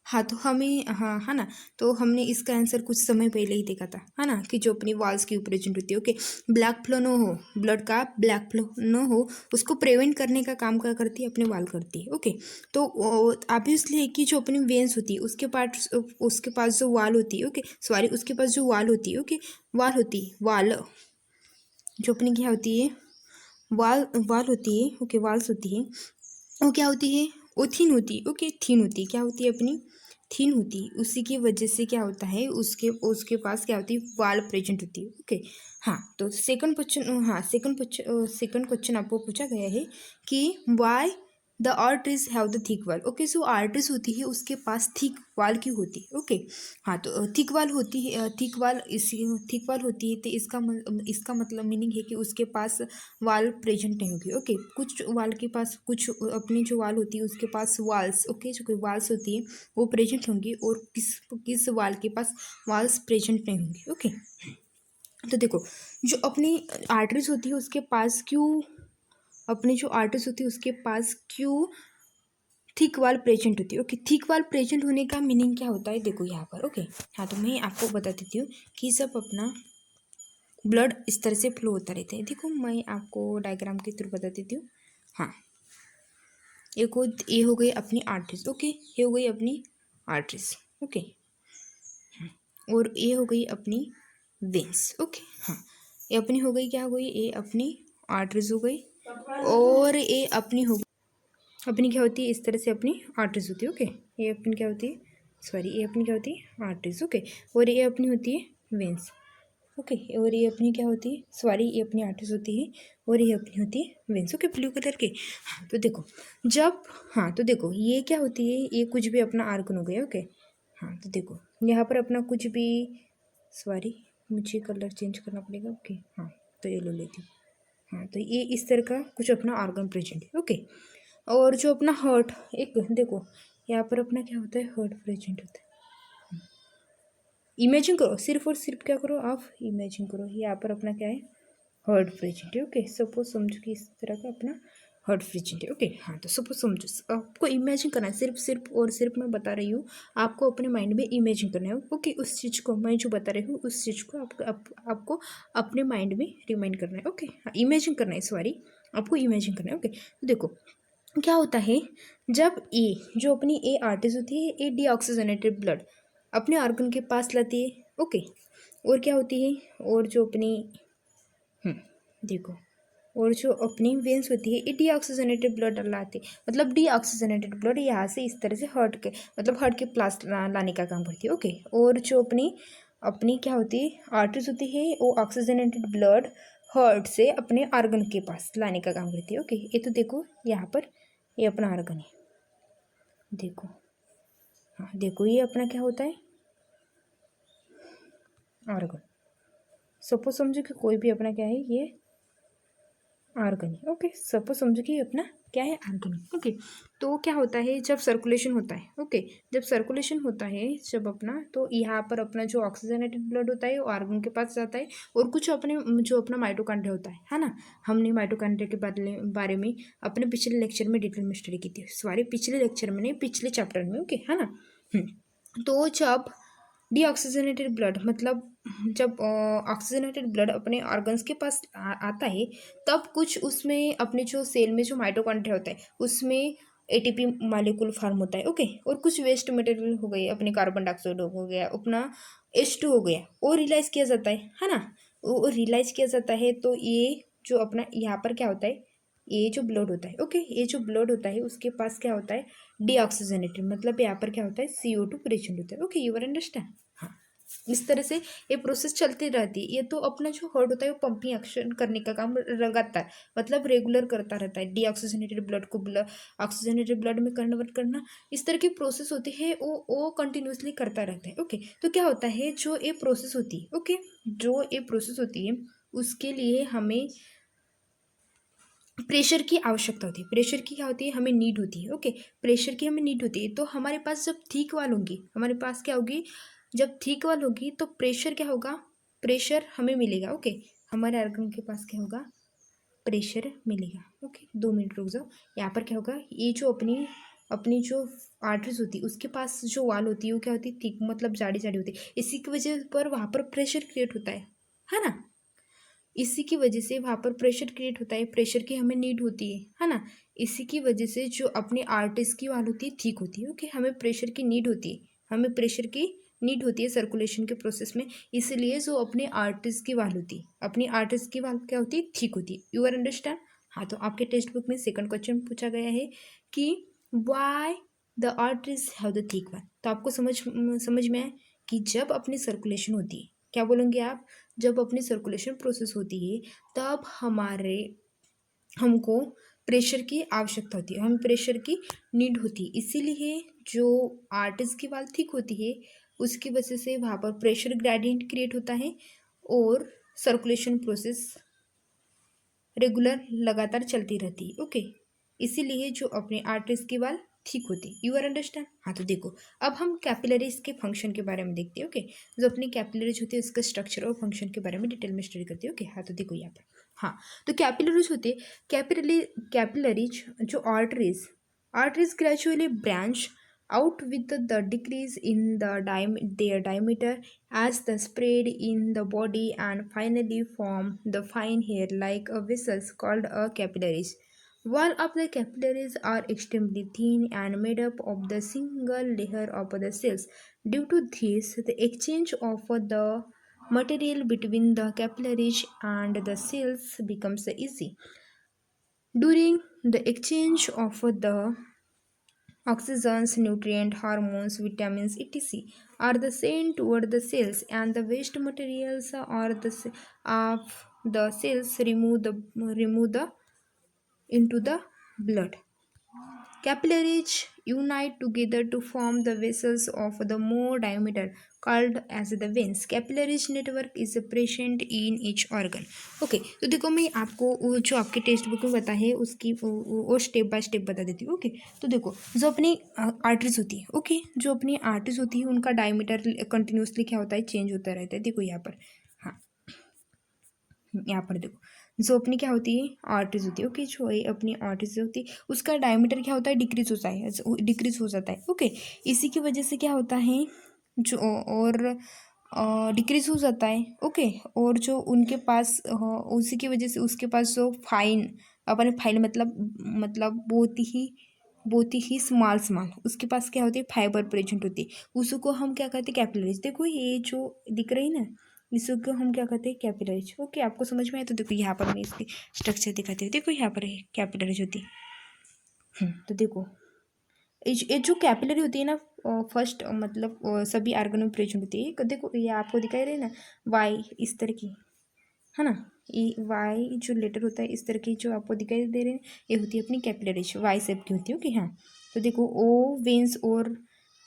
हाँ, तो हमें, हाँ, है ना, तो हमने इसका आंसर कुछ समय पहले ही देखा था, है ना, कि जो अपनी वॉल्स की प्रेजेंट होती है, ओके, ब्लैक फ्लो न हो, ब्लड का ब्लैक फ्लो न हो, उसको प्रिवेंट करने का काम क्या करती है, अपने वॉल करती है, ओके। तो ऑब्वियसली है कि जो अपनी वेन्स होती है उसके पास जो वॉल होती है, ओके, सॉरी, उसके पास जो वॉल होती है, ओके, वॉल होती है, वॉल जो अपनी क्या होती है, वॉल होती है, ओके, वॉल्स होती है, वो क्या होती है, वो थीन होती है, ओके, थीन होती है, क्या होती है अपनी, थीन होती है, उसी की वजह से क्या होता है, उसके उसके पास क्या होती है, वाल प्रेजेंट होती है, ओके। हाँ, तो सेकंड क्वेश्चन, हाँ, सेकंड क्वेश्चन आपको पूछा गया है कि why the arteries have the thick वाल, ओके, जो आर्टरीज होती है उसके पास थिक वाल क्यों होती है, ओके। हाँ, तो थिक वाल होती है, थिक वाल होती है, तो इसका मतलब मीनिंग है कि उसके पास वाल प्रेजेंट नहीं होगी, ओके। कुछ वाल के पास, कुछ अपनी जो वाल होती है उसके पास वाल्स, ओके, जो कोई वाल्स होती है वो प्रेजेंट होंगी, और किस वाल के पास वाल्स प्रेजेंट नहीं होंगी, ओके। तो देखो, जो अपनी आर्टरीज होती है उसके पास क्यों, अपनी जो आर्टरीज होती है उसके पास क्यों थिक वाल प्रेजेंट होती है, ओके। थिक वाल प्रेजेंट होने का मीनिंग क्या होता है, देखो यहाँ पर, ओके। हाँ, तो मैं आपको बता देती हूँ कि जब अपना ब्लड इस तरह से फ्लो होता रहता है, देखो मैं आपको डायग्राम के थ्रू बता देती हूँ। हाँ, ये हो गई अपनी आर्टरीज, ओके, ये हो गई अपनी आर्टरीज, ओके, और ये हो गई अपनी वेन्स, ओके। हाँ, ये अपनी हो गई, क्या हो गई, ये अपनी आर्टरीज हो गई, और ये अपनी हो गई, अपनी क्या होती है, इस तरह से अपनी आर्टरीज होती है, ओके। ये अपनी क्या होती है, सॉरी, ये अपनी क्या होती है, आर्टरीज, ओके, और ये अपनी होती है वेन्स, ओके, और ये अपनी क्या होती है, सॉरी, ये अपनी आर्टरीज होती है, और ये अपनी होती है वेन्स, ओके, ब्लू कलर के। हाँ, तो देखो, जब, हाँ, तो देखो, ये क्या होती है, ये कुछ भी अपना आर्गन हो गया, ओके। हाँ, तो देखो यहाँ पर अपना कुछ भी, सॉरी, मुझे कलर चेंज करना पड़ेगा, ओके। हाँ, तो ये ले लेती हूँ। हाँ, तो ये इस तरह का कुछ अपना आर्गन प्रेजेंट है, ओके। और जो अपना हार्ट, एक देखो यहाँ पर अपना क्या होता है, हार्ट प्रेजेंट होता है, इमेजिन करो, सिर्फ और सिर्फ क्या करो, आप इमेजिन करो, यहाँ पर अपना क्या है, हार्ट प्रेजेंट है, ओके। सपोज समझो कि इस तरह का अपना हार्ट प्रेजेंट है, ओके। हाँ, तो सपोज समझो, आपको इमेजिन करना है, सिर्फ और सिर्फ मैं बता रही हूँ, आपको अपने माइंड में इमेजिन करना है, ओके। उस चीज़ को मैं जो बता रही हूँ उस चीज़ को आपको अपने माइंड में रिमाइंड करना है, ओके। हाँ, इमेजिन करना है, सॉरी, आपको इमेजिन करना है, ओके। तो देखो क्या होता है, जब ए, जो अपनी ए आर्टरीज होती है, ए डीऑक्सीजनेटेड ब्लड अपने ऑर्गन के पास लाती है, ओके। और क्या होती है, और जो अपनी, देखो, और जो अपनी वेन्स होती है ये डीऑक्सीजनेटेड ब्लड लाती है, मतलब डीऑक्सीजनेटेड ब्लड यहाँ से इस तरह से हार्ट के पास लाने का काम करती है, ओके। और जो अपनी अपनी क्या होती है, आर्टरीज होती है, वो ऑक्सीजनेटेड ब्लड हार्ट से अपने ऑर्गन के पास लाने का काम करती है, ओके। ये तो देखो यहाँ पर ये अपना ऑर्गन है, देखो, हाँ, देखो ये अपना क्या होता है, ऑर्गन। सपोज समझो कि कोई भी अपना क्या है, ये आर्गन। ओके, सपोज समझो कि अपना क्या है, आर्गन। ओके, तो क्या होता है जब सर्कुलेशन होता है, ओके, जब सर्कुलेशन होता है जब अपना, तो यहाँ पर अपना जो ऑक्सीजनेटेड ब्लड होता है वो आर्गन के पास जाता है, और कुछ अपने जो अपना माइटोकॉन्ड्रिया होता है ना, हमने माइटोकॉन्ड्रिया के बारे में अपने पिछले लेक्चर में डिटेल में स्टडी की थी, सॉरी पिछले लेक्चर में नहीं, पिछले चैप्टर में, ओके, है ना। तो जब डीऑक्सीजनेटेड ब्लड मतलब जब ऑक्सीजनेटेड ब्लड अपने ऑर्गन्स के पास आता है, तब कुछ उसमें अपने जो सेल में जो माइटोकॉन्ड्रिया होता है उसमें एटीपी मॉलिक्यूल फॉर्म होता है, ओके, और कुछ वेस्ट मटेरियल हो गए, अपने कार्बन डाइऑक्साइड हो गया, अपना H2 हो गया, वो रिलाइज किया जाता है ना, वो रिलाइज किया जाता है। तो ये जो अपना यहाँ पर क्या होता है, ये जो ब्लड होता है, ओके, ये जो ब्लड होता है उसके पास क्या होता है, डीऑक्सीजनेटेड, मतलब यहाँ पर क्या होता है, CO2 प्रेजेंट होता है, ओके, यू अंडरस्टैंड। हाँ, इस तरह से ये प्रोसेस चलती रहती है। ये तो अपना जो हार्ट होता है वो पंपिंग एक्शन करने का काम लगातार मतलब रेगुलर करता रहता है, डीऑक्सीजनेटेड ब्लड को ऑक्सीजनेटेड ब्लड में कन्वर्ट करना, इस तरह की प्रोसेस होती है, वो कंटिन्यूसली करता रहता है। ओके, तो क्या होता है जो ये प्रोसेस होती है, ओके, जो ये प्रोसेस होती है उसके लिए हमें प्रेशर की आवश्यकता होती है। प्रेशर की क्या होती है, हमें नीड होती है, ओके, प्रेशर की हमें नीड होती है। तो हमारे पास जब थिक वाल होगी, हमारे पास क्या होगी, जब थिक वाल होगी तो प्रेशर क्या होगा, प्रेशर हमें मिलेगा, ओके, हमारे आर्गन के पास क्या होगा, प्रेशर मिलेगा। ओके, 2 मिनट रुक जाओ। यहाँ पर क्या होगा, ये जो अपनी अपनी जो आर्टरीज होती है उसके पास जो वाल होती है वो क्या होती है, थिक मतलब जाड़ी जाड़ी होती है, इसी की वजह पर वहाँ पर प्रेशर क्रिएट होता है ना, इसी की वजह से वहाँ पर प्रेशर क्रिएट होता है, प्रेशर की हमें नीड होती है ना। इसी की वजह से जो अपनी आर्टरीज की वाल होती है ठीक होती है, ओके, हमें प्रेशर की नीड होती है, हमें प्रेशर की नीड होती है सर्कुलेशन के प्रोसेस में, इसलिए जो अपने आर्टरीज की वाल होती है, अपनी आर्टरीज की वाल क्या होती है, ठीक होती है, यू आर अंडरस्टैंड। हाँ, तो आपके टेक्स्ट बुक में सेकंड क्वेश्चन पूछा गया है कि why the arteries have the thick वाल। तो आपको समझ में आए कि जब अपनी सर्कुलेशन होती है, क्या बोलेंगे आप, जब अपनी सर्कुलेशन प्रोसेस होती है तब हमको प्रेशर की आवश्यकता होती है, हमें प्रेशर की नीड होती है, इसीलिए जो आर्टरीज की वाल थिक होती है उसकी वजह से वहाँ पर प्रेशर ग्रेडियंट क्रिएट होता है और सर्कुलेशन प्रोसेस रेगुलर लगातार चलती रहती है, ओके, इसीलिए जो अपने आर्टरीज की वाल ठीक होती, यू आर अंडरस्टैंड। हाँ, तो देखो अब हम कैपिलरीज के फंक्शन के बारे में देखते हैं, ओके, जो अपनी कैपिलरीज होती है उसका स्ट्रक्चर और फंक्शन के बारे में डिटेल में स्टडी करते हैं, ओके। हाँ, तो देखो यहाँ पर, हाँ, तो कैपिलरीज होती है, कैपिलरीज जो arteries gradually branch out with the decrease in their diameter as the spread in the body and finally form the fine hair like a vessels called a capillaries. One of the capillaries are extremely thin and made up of the single layer of the cells. Due to this, the exchange of the material between the capillaries and the cells becomes easy. During the exchange of the oxygens, nutrient, hormones, vitamins, etc. are the sent toward the cells, and the waste materials are of the cells remove the into the blood. Capillaries unite together to form the vessels of the more diameter called as the veins. Capillaries network is present in each organ. Okay, तो देखो मैं आपको वो जो आपके text book में बता है उसकी वो स्टेप बाय स्टेप बता देती हूँ, ओके। तो देखो जो अपनी आर्टरीज होती है, ओके, जो अपनी आर्टरीज होती है उनका डायमीटर कंटिन्यूसली क्या होता है, चेंज होता रहता है। देखो यहाँ पर, हाँ, यहाँ पर देखो जो अपनी क्या होती है, आर्टरीज होती है, ओके, जो ये अपनी आर्टरीज होती है उसका डायमीटर क्या होता है, डिक्रीज होता है, डिक्रीज हो जाता है, ओके। इसी की वजह से क्या होता है, जो और डिक्रीज हो जाता है, ओके, और जो उनके पास उसी की वजह से उसके पास जो फाइन अपने फाइन मतलब बहुत ही स्मॉल उसके पास क्या होती है, फाइबर प्रेजेंट होती है, उसको हम क्या कहते हैं, कैपिलरीज। देखो ये जो दिख रही ना, इसको हम क्या कहते हैं, कैपिलरीज, ओके, आपको समझ में आया। तो देखो यहाँ पर मैं इसकी स्ट्रक्चर दिखाती हूँ, देखो यहाँ पर कैपिलरीज होती है। तो देखो ये जो कैपिलरी होती है ना, फर्स्ट मतलब सभी आर्गन में प्रेजेंट होती है। देखो ये आपको दिखाई रही ना, वाई इस तरह की, है ना, ये वाई जो लेटर होता है इस तरह की जो आपको दिखाई दे रहे हैं, ये होती है अपनी कैपिलरीज, वाई शेप की होती है, ओके। हाँ, तो देखो ओ वेंस और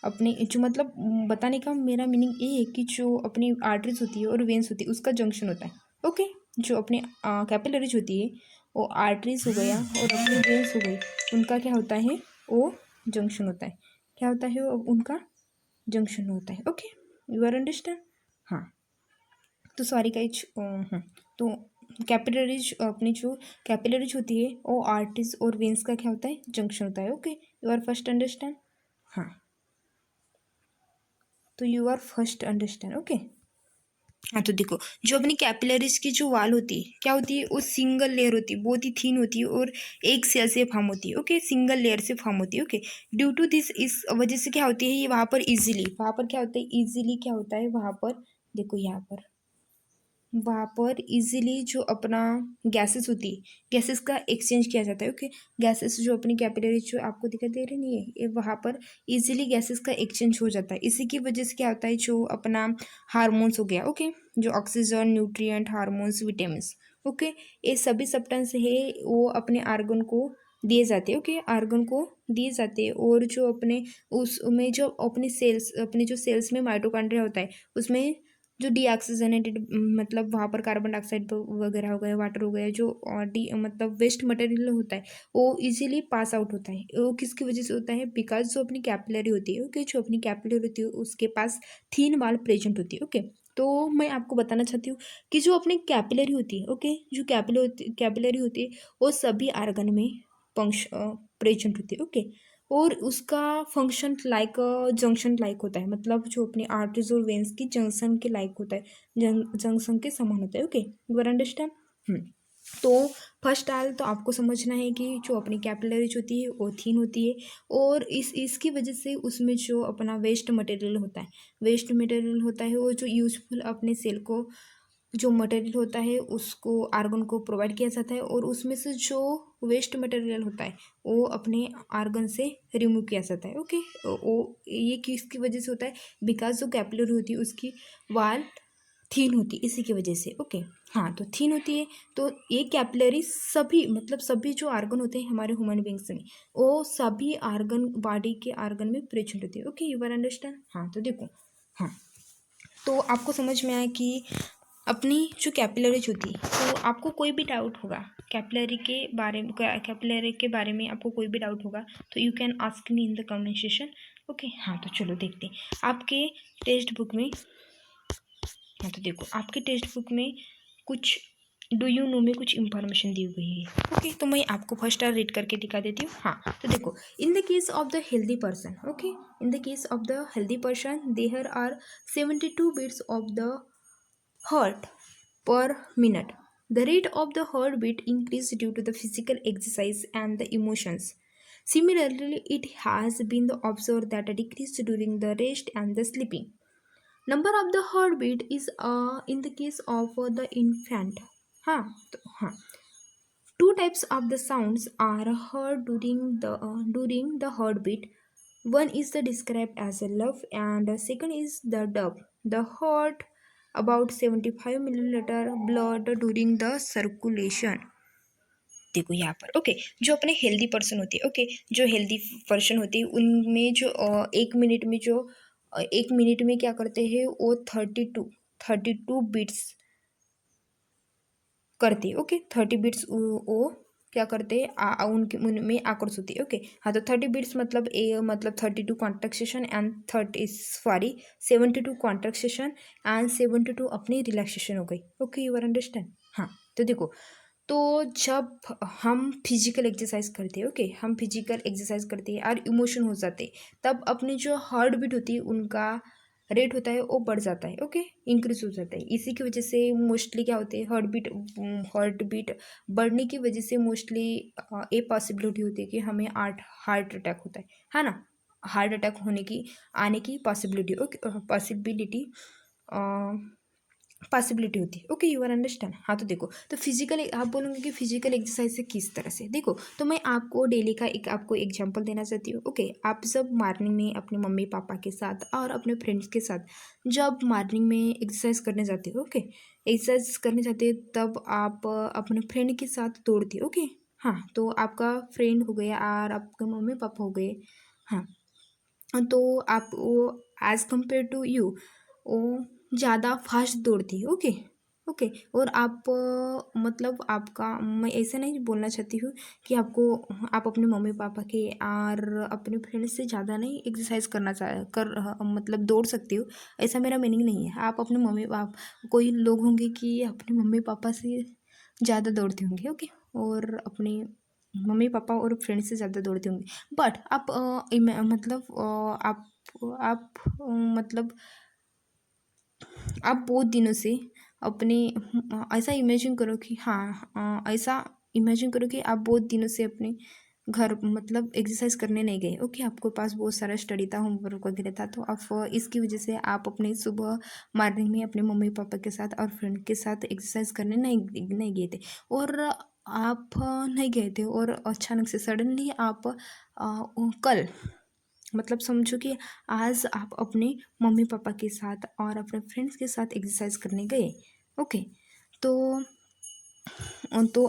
अपने जो मतलब बताने का मेरा मीनिंग ये है कि जो अपनी आर्टरीज होती है और वेंस होती है उसका जंक्शन होता है, ओके। जो अपने कैपिलरीज होती है वो आर्टरीज हो गया और अपने वेन्स हो गई, उनका क्या होता है, वो जंक्शन होता है। क्या होता है वो, उनका जंक्शन होता है। Okay, you are understand. हाँ, तो सॉरी गाइज, तो कैपिलरीज, अपनी जो कैपिलरीज होती है वो आर्टरीज और वेन्स का क्या होता है, जंक्शन होता है। Okay, you are first understand. हाँ, तो you are first understand. Okay, हाँ, तो देखो जो अपनी कैपिलरीज की जो वाल होती है क्या होती है, वो सिंगल लेयर होती है, बहुत ही थीन होती है और एक सेल से फॉर्म होती है। ओके, सिंगल लेयर से फॉर्म होती है। ओके, ड्यू टू दिस, इस वजह से क्या होती है, ये वहाँ पर इजीली, वहाँ पर क्या होता है, इजीली क्या होता है वहाँ पर, देखो यहाँ पर, वहाँ पर इजीली जो अपना गैसेस होती है, गैसेस का एक्सचेंज किया जाता है। ओके, गैसेस जो अपनी कैपिलरी जो आपको दिखाई दे रही नहीं है, ये वहाँ पर इजीली गैसेस का एक्सचेंज हो जाता है। इसी की वजह से क्या होता है, जो अपना हार्मोन्स हो गया, ओके, जो oxygen, nutrient, hormones, vitamin, okay, ये सभी सब्सटेंस है वो अपने आर्गन को दिए जाते हैं। ओके, आर्गन को दिए जाते हैं, और जो अपने उसमें जो अपने सेल्स, अपने जो सेल्स में माइटोकॉन्ड्रिया होता है, उसमें जो डीऑक्सीजनेटेड, मतलब वहाँ पर कार्बन डाइऑक्साइड वगैरह हो गया, वाटर हो गया, जो डी मतलब वेस्ट मटेरियल होता है, वो इजीली पास आउट होता है। वो किसकी वजह से होता है, बिकॉज जो अपनी कैपिलरी होती है, ओके, जो अपनी कैपिलरी होती है उसके पास थीन वाल प्रेजेंट होती है। ओके, तो मैं आपको बताना चाहती हूँ कि जो अपनी कैपिलरी होती है, ओके, जो कैपिलरी होती है वो सभी आर्गन में प्रेजेंट होती है। ओके, और उसका फंक्शन लाइक जंक्शन लाइक होता है, मतलब जो अपनी आर्टरीज और वेन्स की जंक्शन के लाइक होता है, जंक्शन के समान होता है। Okay, you are understand. तो फर्स्ट आल तो आपको समझना है कि जो अपनी कैपिलरीज होती है वो थीन होती है, और इसकी वजह से उसमें जो अपना वेस्ट मटेरियल होता है, वेस्ट मटेरियल होता है वो जो यूजफुल अपने सेल को जो मटेरियल होता है उसको आर्गन को प्रोवाइड किया जाता है, और उसमें से जो वेस्ट मटेरियल होता है वो अपने आर्गन से रिमूव किया जाता है। ओके, वो ये किसकी वजह से होता है, बिकॉज जो कैपिलरी होती है उसकी वाल थीन होती है, इसी की वजह से। ओके, हाँ, तो थीन होती है, तो ये कैपिलरी सभी, मतलब सभी जो आर्गन होते हैं हमारे ह्यूमन बींग्स में, वो सभी आर्गन, बॉडी के आर्गन में प्रेजेंट होती है। Okay, you are understand. हाँ, तो देखो, हाँ, तो आपको समझ में आया कि अपनी जो कैपिलरीज होती है, तो आपको कोई भी डाउट होगा कैपिलरी के बारे में आपको कोई भी डाउट होगा तो you can ask me in the comment session. Okay, हाँ, तो चलो देखते हैं आपके टेक्स्ट बुक में। हाँ, तो देखो आपके टेक्स्ट बुक में कुछ डू यू नो में कुछ इंफॉर्मेशन दी हुई है। ओके, तो मैं आपको फर्स्ट रीड करके दिखा देती हूँ। हाँ, तो देखो, in the case of the healthy person, okay, in the case of the healthy person there are 72 beats of the heart per minute. The rate of the heartbeat increases due to the physical exercise and the emotions. Similarly, it has been observed that a decrease during the rest and the sleeping. Number of the heartbeat is in the case of the infant. हाँ, तो हाँ, two types of the sounds are heard during the heartbeat. One is the described as a love, and the second is the dub. The heart about 75 milliliter blood during the circulation. देखो यहाँ पर, okay, जो अपने healthy person होती है, okay, जो healthy person होती है उनमें जो एक मिनट में क्या करते हैं वो 32 बीट्स करते हैं। ओके, 30 बीट्स वो क्या करते हैं, उनके उनमें आकर्ष होती है। ओके, हाँ, तो 30 बीट्स मतलब 32 कॉन्ट्रैक्शन एंड 72 कॉन्ट्रैक्शन एंड 72 अपनी रिलैक्सेशन हो गई। Okay, you are understand. हाँ, तो देखो, तो जब हम फिजिकल एक्सरसाइज करते हैं, ओके, हम फिजिकल एक्सरसाइज करते हैं और इमोशन हो जाते हैं, तब अपनी जो हार्ट बीट होती है उनका रेट होता है वो बढ़ जाता है। ओके, इंक्रीज हो जाता है। इसी की वजह से मोस्टली क्या होते हैं, हार्ट बीट बढ़ने की वजह से मोस्टली ये पॉसिबिलिटी होती है कि हमें हार्ट अटैक होता है ना, हार्ट अटैक होने की आने की पॉसिबिलिटी, ओके, पॉसिबिलिटी होती है। Okay, you are understand. हाँ, तो देखो, तो फिजिकल, आप बोलोगे कि फिजिकल एक्सरसाइज से किस तरह से, देखो, तो मैं आपको डेली का आपको एग्जांपल देना चाहती हूँ। ओके, आप जब मॉर्निंग में अपने मम्मी पापा के साथ और अपने फ्रेंड्स के साथ जब मॉर्निंग में एक्सरसाइज करने जाते हो, ओके, एक्सरसाइज करने जाते हो तब आप अपने फ्रेंड के साथ दौड़ते हो। ओके, हाँ, तो आपका फ्रेंड हो गया और आपके मम्मी पापा हो गए। हाँ, तो आप वो एज़ कम्पेयर टू यू वो ज़्यादा फास्ट दौड़ती है। Okay, okay. और आप मतलब आपका, मैं ऐसे नहीं बोलना चाहती हूँ कि आपको, आप अपने मम्मी पापा के और अपने फ्रेंड्स से ज़्यादा नहीं एक्सरसाइज करना मतलब दौड़ सकती हो, ऐसा मेरा मीनिंग नहीं है। आप अपने मम्मी पापा, कोई लोग होंगे कि अपने मम्मी पापा से ज़्यादा दौड़ते होंगे, ओके, और अपने मम्मी पापा और फ्रेंड्स से ज़्यादा दौड़ते होंगे। बट आप मतलब मतलब आप बहुत दिनों से अपने, ऐसा इमेजिन करो कि हाँ, ऐसा इमेजिन करो कि आप बहुत दिनों से अपने घर मतलब एक्सरसाइज करने नहीं गए, ओके, आपके पास बहुत सारा स्टडी था, होमवर्क वगैरह था, तो आप इसकी वजह से आप अपने सुबह मॉर्निंग में अपने मम्मी पापा के साथ और फ्रेंड के साथ एक्सरसाइज करने नहीं गए थे। और आप नहीं गए थे और अचानक से सडनली आप कल, मतलब समझो कि आज आप अपने मम्मी पापा के साथ और अपने फ्रेंड्स के साथ एक्सरसाइज करने गए, ओके। तो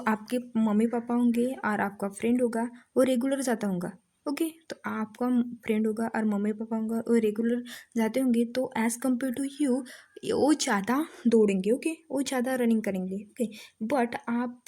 आपके मम्मी पापा होंगे और आपका फ्रेंड होगा वो रेगुलर जाता होगा, ओके। तो आपका फ्रेंड होगा और मम्मी पापा होगा वो रेगुलर जाते होंगे, तो एज़ कम्पेयर टू यू वो ज़्यादा दौड़ेंगे, ओके, वो ज़्यादा रनिंग करेंगे, ओके। बट आप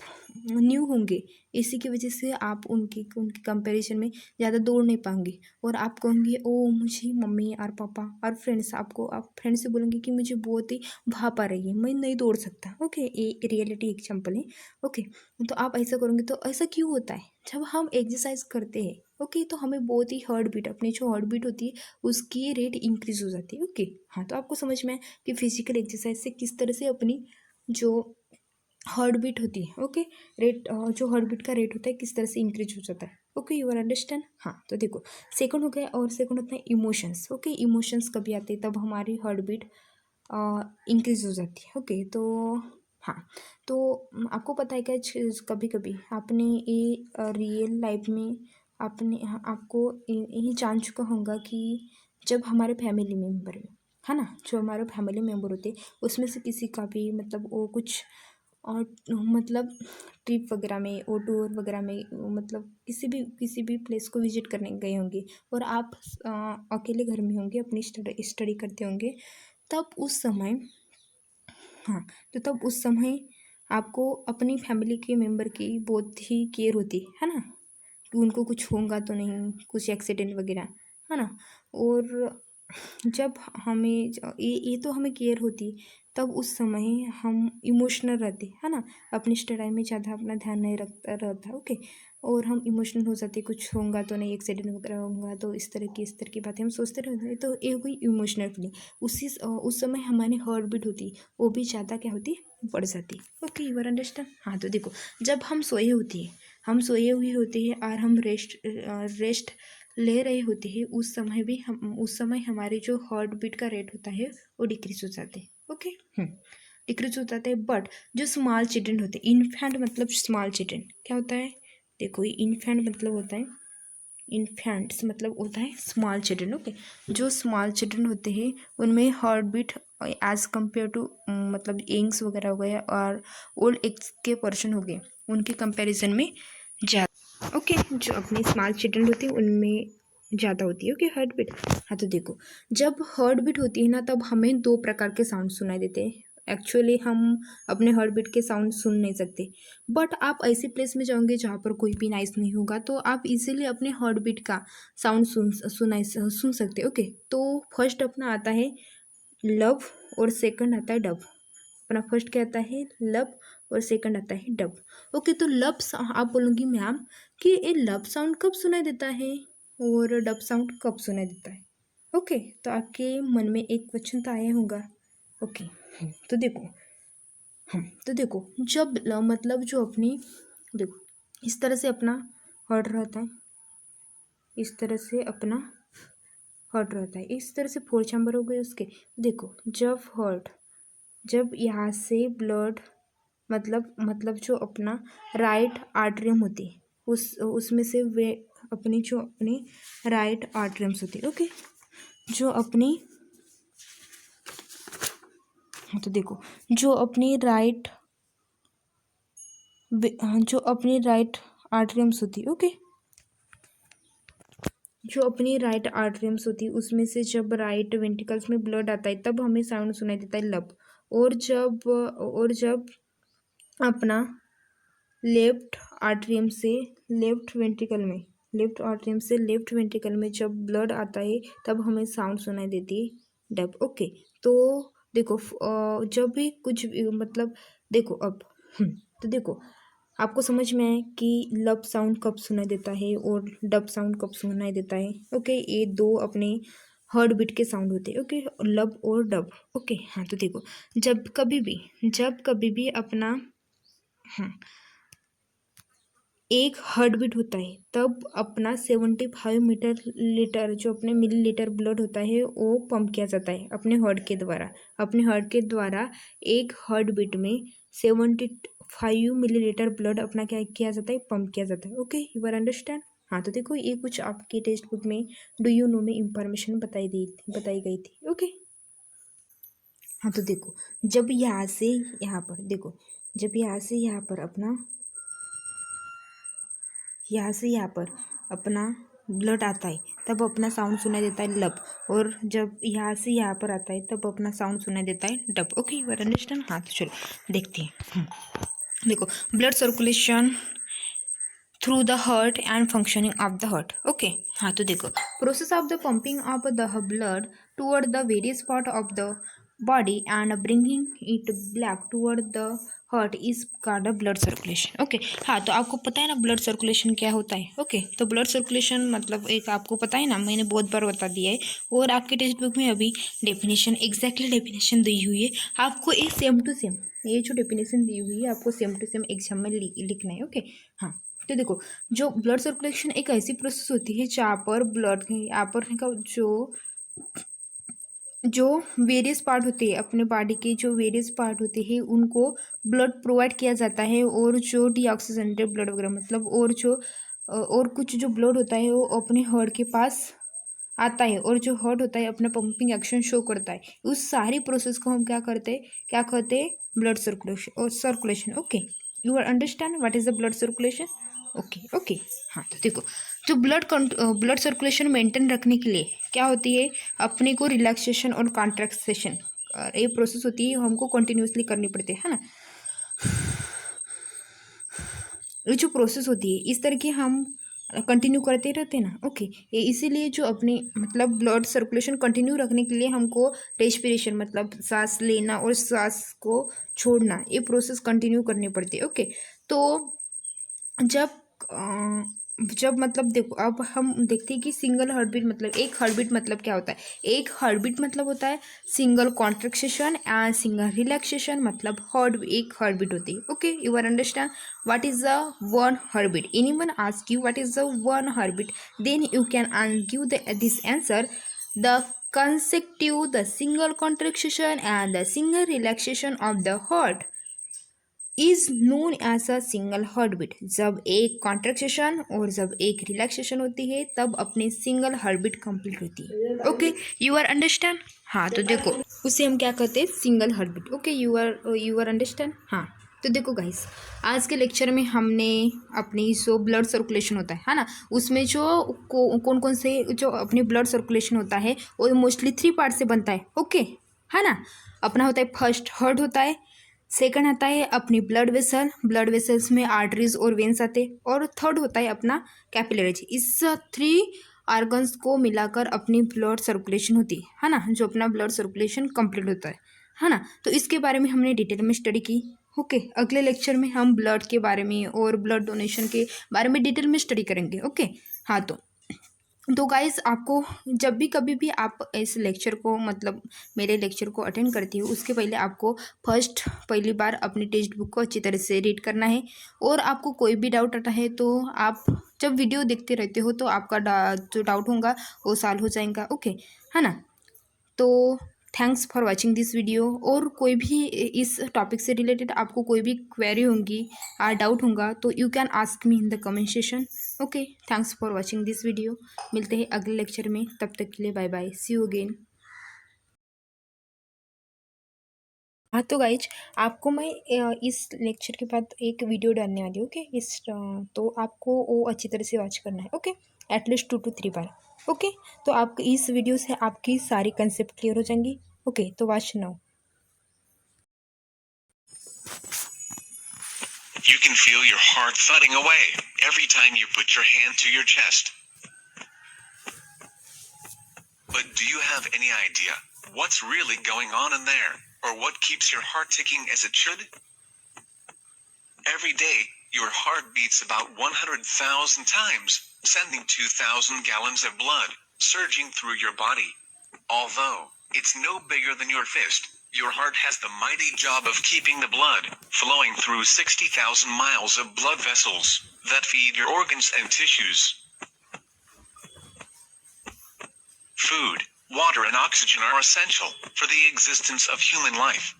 न्यू होंगे, इसी की वजह से आप उनकी उनके कंपैरिजन में ज़्यादा दौड़ नहीं पाएंगे। और आप कहोगे ओ मुझे मम्मी और पापा और फ्रेंड्स, आप फ्रेंड्स से बोलेंगे कि मुझे बहुत ही भाप आ रही है, मैं नहीं दौड़ सकता, ओके, ये रियलिटी एग्जाम्पल है, ओके। तो आप ऐसा करोगे, तो ऐसा क्यों होता है? जब हम एक्सरसाइज करते हैं, ओके, तो हमें बहुत ही हार्ट बीट, अपनी जो हार्ट बीट होती है उसकी रेट इंक्रीज हो जाती है, ओके। हाँ, तो आपको समझ में है कि फिजिकल एक्सरसाइज से किस तरह से अपनी जो हार्ट बीट होती है, ओके, रेट, जो हार्ट बीट का रेट होता है किस तरह से इंक्रीज हो जाता है, ओके, यू आर अंडरस्टैंड। हाँ, तो देखो, सेकंड हो गया, और सेकंड होता है इमोशंस, ओके। इमोशंस कभी आते हैं तब हमारी हार्ट बीट इंक्रीज हो जाती है, ओके। तो हाँ, तो आपको पता है क्या, कभी कभी आपने ये रियल लाइफ में आपने, आपको ये जान चुका होगा कि जब हमारे फैमिली मेम्बर है ना, जो हमारे फैमिली मेम्बर होते हैं उसमें से किसी का भी मतलब वो कुछ और मतलब ट्रिप वगैरह में, वो टूर वगैरह में, मतलब किसी भी प्लेस को विजिट करने गए होंगे और आप अकेले घर में होंगे, अपनी स्टडी करते होंगे, तब उस समय, हाँ, तो तब उस समय आपको अपनी फैमिली के मेम्बर की बहुत ही केयर होती है ना, कि उनको कुछ होगा तो नहीं, कुछ एक्सीडेंट वगैरह, है ना। और जब हमें ये तो हमें केयर होती, तब उस समय हम इमोशनल रहते है ना, अपनी स्टडी में ज़्यादा अपना ध्यान नहीं रखता रहता, ओके। और हम इमोशनल हो जाते, कुछ होगा तो नहीं, एक्सीडेंट वगैरह होगा तो इस तरह की बातें हम सोचते रहते हैं, तो ये हुई इमोशनल फीलिंग। उस समय हमारी हार्ट बीट होती वो भी ज़्यादा क्या होती, बढ़ जाती, ओके, यू आर अंडरस्टैंड। हाँ, तो देखो, जब हम सोए होती है, हम सोए हुए होते हैं और हम रेस्ट ले रहे होते हैं, उस समय हमारी जो हार्ट बीट का रेट होता है वो डिक्रीज हो जाते हैं, ओके, डिक्रीज हो जाते हैं। बट जो स्मॉल चिल्ड्रन होते हैं, इन्फेंट मतलब स्मॉल चिल्ड्रन क्या होता है, देखो, ये इन्फेंट मतलब होता है, इन्फेंट्स मतलब होता है स्मॉल चिल्ड्रन, ओके। जो स्मॉल चिल्ड्रन होते हैं उनमें heart beat as compare to मतलब यंग्स वगैरह हो गए और ओल्ड एज के पर्सन हो गए, उनके कंपैरिजन में ज़्यादा, ओके। जो अपने स्मॉल चिल्ड्रन होते हैं उनमें ज़्यादा होती है, ओके, हार्ट बीट। हाँ, तो देखो, जब हार्ट बीट होती है ना, तब हमें दो प्रकार के साउंड सुनाई देते हैं। एक्चुअली हम अपने हार्ट बीट के साउंड सुन नहीं सकते, बट आप ऐसी प्लेस में जाओगे जहाँ पर कोई भी नॉइस नहीं होगा, तो आप इजीली अपने हार्ट बीट का साउंड सुन सकते, ओके। तो फर्स्ट अपना आता है लव और सेकंड आता है डब। अपना फर्स्ट क्या आता है, लव, और सेकंड आता है डब, ओके। तो आप बोलोगी मैम कि ये लव साउंड कब सुनाई देता है और डब साउंड कब सुनाई देता है, ओके। तो आपके मन में एक क्वेश्चन तो आया होगा, ओके। तो देखो, तो देखो, जब मतलब जो अपनी, देखो, इस तरह से अपना हार्ट रहता है, इस तरह से अपना हार्ट रहता है, इस तरह से फोर चैम्बर हो गए उसके। देखो, जब यहाँ से ब्लड मतलब जो अपना राइट आर्टरियम होती है, उसमें से वे अपनी राइट आर्टरियम्स होती है, ओके। जो अपनी, तो देखो, जो अपनी राइट आर्टरियम्स होती है, ओके, जो अपनी राइट आर्टरियम्स होती है उसमें से जब राइट वेंट्रिकल्स में ब्लड आता है तब हमें साउंड सुनाई देता है लब। और जब अपना लेफ्ट आर्टरियम से लेफ्ट वेंट्रिकल में जब ब्लड आता है तब हमें साउंड सुनाई देती है डब। ओके, तो देखो जब भी कुछ मतलब देखो अब तो देखो आपको समझ में आए कि लब साउंड कब सुनाई देता है और डब साउंड कब सुनाई देता है। ओके, ये दो अपने हार्ट बीट के साउंड होते हैं। ओके, लब और डब। ओके, हाँ तो देखो जब कभी भी अपना हाँ एक हार्ट बीट होता है तब अपना 75 मीटर लीटर जो अपने मिलीलीटर ब्लड होता है वो पंप किया जाता है अपने हार्ट के द्वारा एक हार्ट बीट में 75 मिलीलीटर ब्लड अपना क्या किया जाता है, पंप किया जाता है। Okay, you are understand. हाँ तो देखो ये कुछ आपके टेक्स्ट बुक में डू यू नो में इंफॉर्मेशन बताई गई थी। ओके, हाँ तो देखो जब यहाँ से यहाँ पर देखो जब यहाँ पर अपना ब्लड आता है तब अपना साउंड सुनाई देता है लब, और जब यहाँ से यहाँ पर आता है तब अपना साउंड सुनाई देता है dub. Okay, you are understand. हाँ तो चलो देखते हैं। देखो blood circulation through the heart and functioning of the heart. Okay, हाँ तो देखो process of the pumping of the blood toward the various part of the body and bringing it back toward the heart is called blood circulation. Okay, हाँ तो आपको पता है ना blood circulation क्या होता है। ओके, तो ब्लड सर्कुलेशन मतलब एक आपको पता है ना, मैंने बहुत बार बता दिया है और आपके टेक्स्ट बुक में अभी डेफिनेशन एग्जैक्टली डेफिनेशन दी हुई है। आपको एक सेम टू सेम ये जो डेफिनेशन दी हुई है आपको सेम टू सेम एग्जाम में लिखना है। ओके, हाँ तो देखो जो ब्लड सर्कुलेशन एक ऐसी प्रोसेस होती है जहाँ पर ब्लड यहाँ पर का जो वेरियस पार्ट होते हैं अपने बॉडी के जो वेरियस पार्ट होते हैं उनको ब्लड प्रोवाइड किया जाता है, और जो डीऑक्सीजनेटेड ब्लड वगैरह मतलब और कुछ जो ब्लड होता है वो अपने हार्ट के पास आता है, और जो हार्ट होता है अपना पंपिंग एक्शन शो करता है। उस सारी प्रोसेस को हम क्या कहते हैं ब्लड सर्कुलेशन और circulation. Okay, you are understand what is the blood circulation. Okay okay, हाँ तो देखो जो ब्लड सर्कुलेशन मेंटेन रखने के लिए क्या होती है, अपने को रिलैक्सेशन और कॉन्ट्रैक्शन ये प्रोसेस होती है हमको कंटिन्यूसली करनी पड़ती है ना। ये जो प्रोसेस होती है इस तरह की हम कंटिन्यू करते रहते हैं ना। ओके, ये इसीलिए जो अपने मतलब ब्लड सर्कुलेशन कंटिन्यू रखने के लिए हमको रेस्पिरेशन मतलब सांस लेना और सांस को छोड़ना ये प्रोसेस कंटिन्यू करनी पड़ती है। ओके, तो जब जब मतलब देखो अब हम देखते हैं कि सिंगल हार्ट बीट मतलब एक हार्ट बीट मतलब क्या होता है। एक हार्ट बीट मतलब होता है single contraction and single relaxation, मतलब एक हार्ट बीट होती है। Okay, you are understand what is the one heart beat. Anyone ask you what is the one heart beat, then you can give this answer the consecutive the single contraction and the single relaxation of the heart is known as a single heart beat. जब एक contraction और जब एक relaxation होती है तब अपनी single heart beat complete होती है। Okay, you are understand. हाँ तो देखो उसे हम क्या कहते हैं single heart beat. Okay, you are understand. हाँ तो देखो गाइस आज के लेक्चर में हमने अपनी जो ब्लड सर्कुलेशन होता है ना, उसमें जो कौन कौन से जो अपनी ब्लड सर्कुलेशन होता है वो मोस्टली 3 पार्ट से बनता है। ओके, है ना, अपना होता है फर्स्ट हार्ट होता है, सेकंड आता है अपनी ब्लड वेसल्स में आर्टरीज और वेन्स आते हैं, और थर्ड होता है अपना कैपिलरीज। इस 3 ऑर्गन्स को मिलाकर अपनी ब्लड सर्कुलेशन होती है ना, जो अपना ब्लड सर्कुलेशन कंप्लीट होता है ना। तो इसके बारे में हमने डिटेल में स्टडी की। ओके, अगले लेक्चर में हम ब्लड के बारे में और ब्लड डोनेशन के बारे में डिटेल में स्टडी करेंगे। ओके, हाँ तो गाइस आपको जब भी कभी भी आप इस लेक्चर को मतलब मेरे लेक्चर को अटेंड करती हो उसके पहले आपको पहली बार अपनी टेक्स्ट बुक को अच्छी तरह से रीड करना है, और आपको कोई भी डाउट आता है तो आप जब वीडियो देखते रहते हो तो आपका जो डाउट होगा वो सॉल्व हो जाएगा। ओके, है ना। तो thanks for watching this video, और कोई भी इस टॉपिक से रिलेटेड आपको कोई भी क्वेरी होंगी डाउट होगा तो you can ask me in the comment session. Okay, thanks for watching this video. मिलते हैं अगले लेक्चर में, तब तक के लिए bye bye, see you again. हाँ तो गाइज आपको मैं इस लेक्चर के बाद एक वीडियो डालने वाली हूँ। ओके, तो आपको वो अच्छी तरह से वॉच करना है। Okay, at least 2 to 3 bar. Okay, तो आप इस वीडियो से आपकी सारी कंसेप्ट क्लियर हो जाएंगी। ओके, तो watch now. You can feel your heart thudding away every time you put your hand to your chest. But do you have any idea what's really going on in there, or what keeps your heart ticking as it should? Every day, your heart beats about 100,000 times, sending 2,000 gallons of blood surging through your body. Although it's no bigger than your fist, your heart has the mighty job of keeping the blood flowing through 60,000 miles of blood vessels that feed your organs and tissues. Food, water, and oxygen are essential for the existence of human life.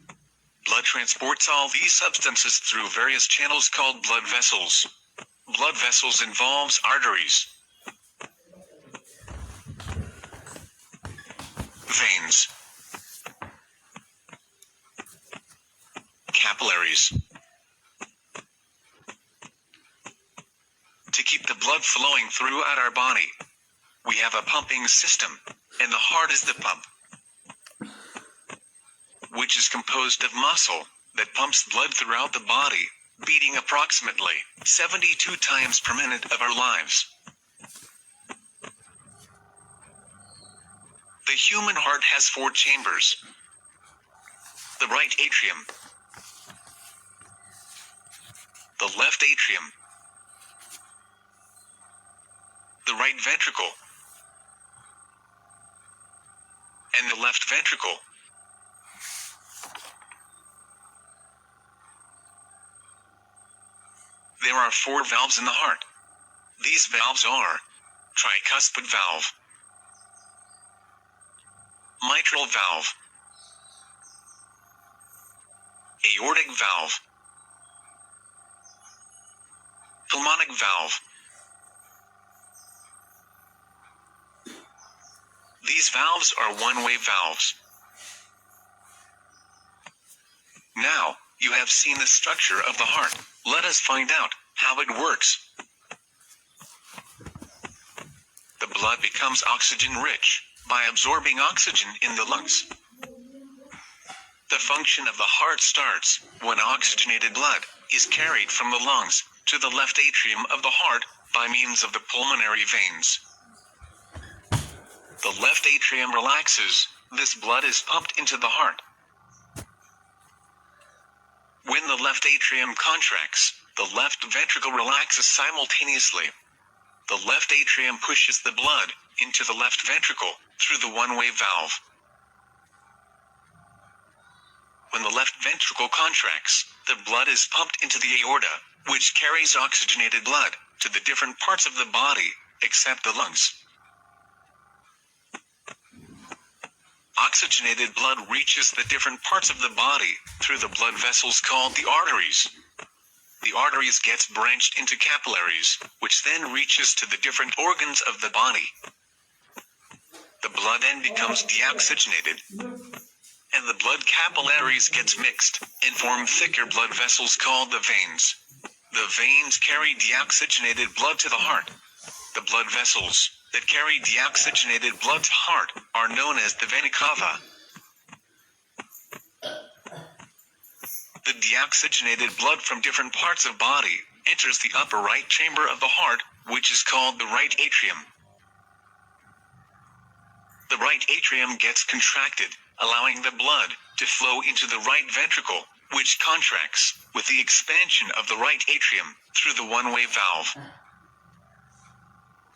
Blood transports all these substances through various channels called blood vessels. Blood vessels involves arteries, veins, capillaries. To keep the blood flowing throughout our body, we have a pumping system, and the heart is the pump, which is composed of muscle that pumps blood throughout the body, beating approximately 72 times per minute of our lives. The human heart has 4 chambers: the right atrium, the left atrium, the right ventricle, and the left ventricle. There are 4 valves in the heart. These valves are tricuspid valve, mitral valve, aortic valve, pulmonic valve. These valves are one-way valves. Now, you have seen the structure of the heart. Let us find out how it works. The blood becomes oxygen-rich by absorbing oxygen in the lungs. The function of the heart starts when oxygenated blood is carried from the lungs to the left atrium of the heart by means of the pulmonary veins. The left atrium relaxes. This blood is pumped into the heart. When the left atrium contracts, the left ventricle relaxes simultaneously. The left atrium pushes the blood into the left ventricle through the one-way valve. When the left ventricle contracts, the blood is pumped into the aorta, which carries oxygenated blood to the different parts of the body, except the lungs. Oxygenated blood reaches the different parts of the body through the blood vessels called the arteries. The arteries gets branched into capillaries, which then reaches to the different organs of the body. The blood then becomes deoxygenated, and the blood capillaries gets mixed and form thicker blood vessels called the veins. The veins carry deoxygenated blood to the heart. The blood vessels that carry deoxygenated blood to heart are known as the vena cava. The deoxygenated blood from different parts of body enters the upper right chamber of the heart, which is called the right atrium. The right atrium gets contracted, allowing the blood to flow into the right ventricle, which contracts with the expansion of the right atrium through the one-way valve.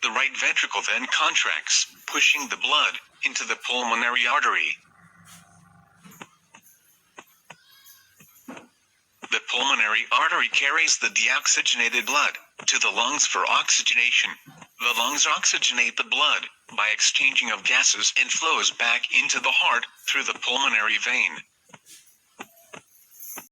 The right ventricle then contracts, pushing the blood into the pulmonary artery. The pulmonary artery carries the deoxygenated blood to the lungs for oxygenation. The lungs oxygenate the blood by exchanging of gases and flows back into the heart through the pulmonary vein.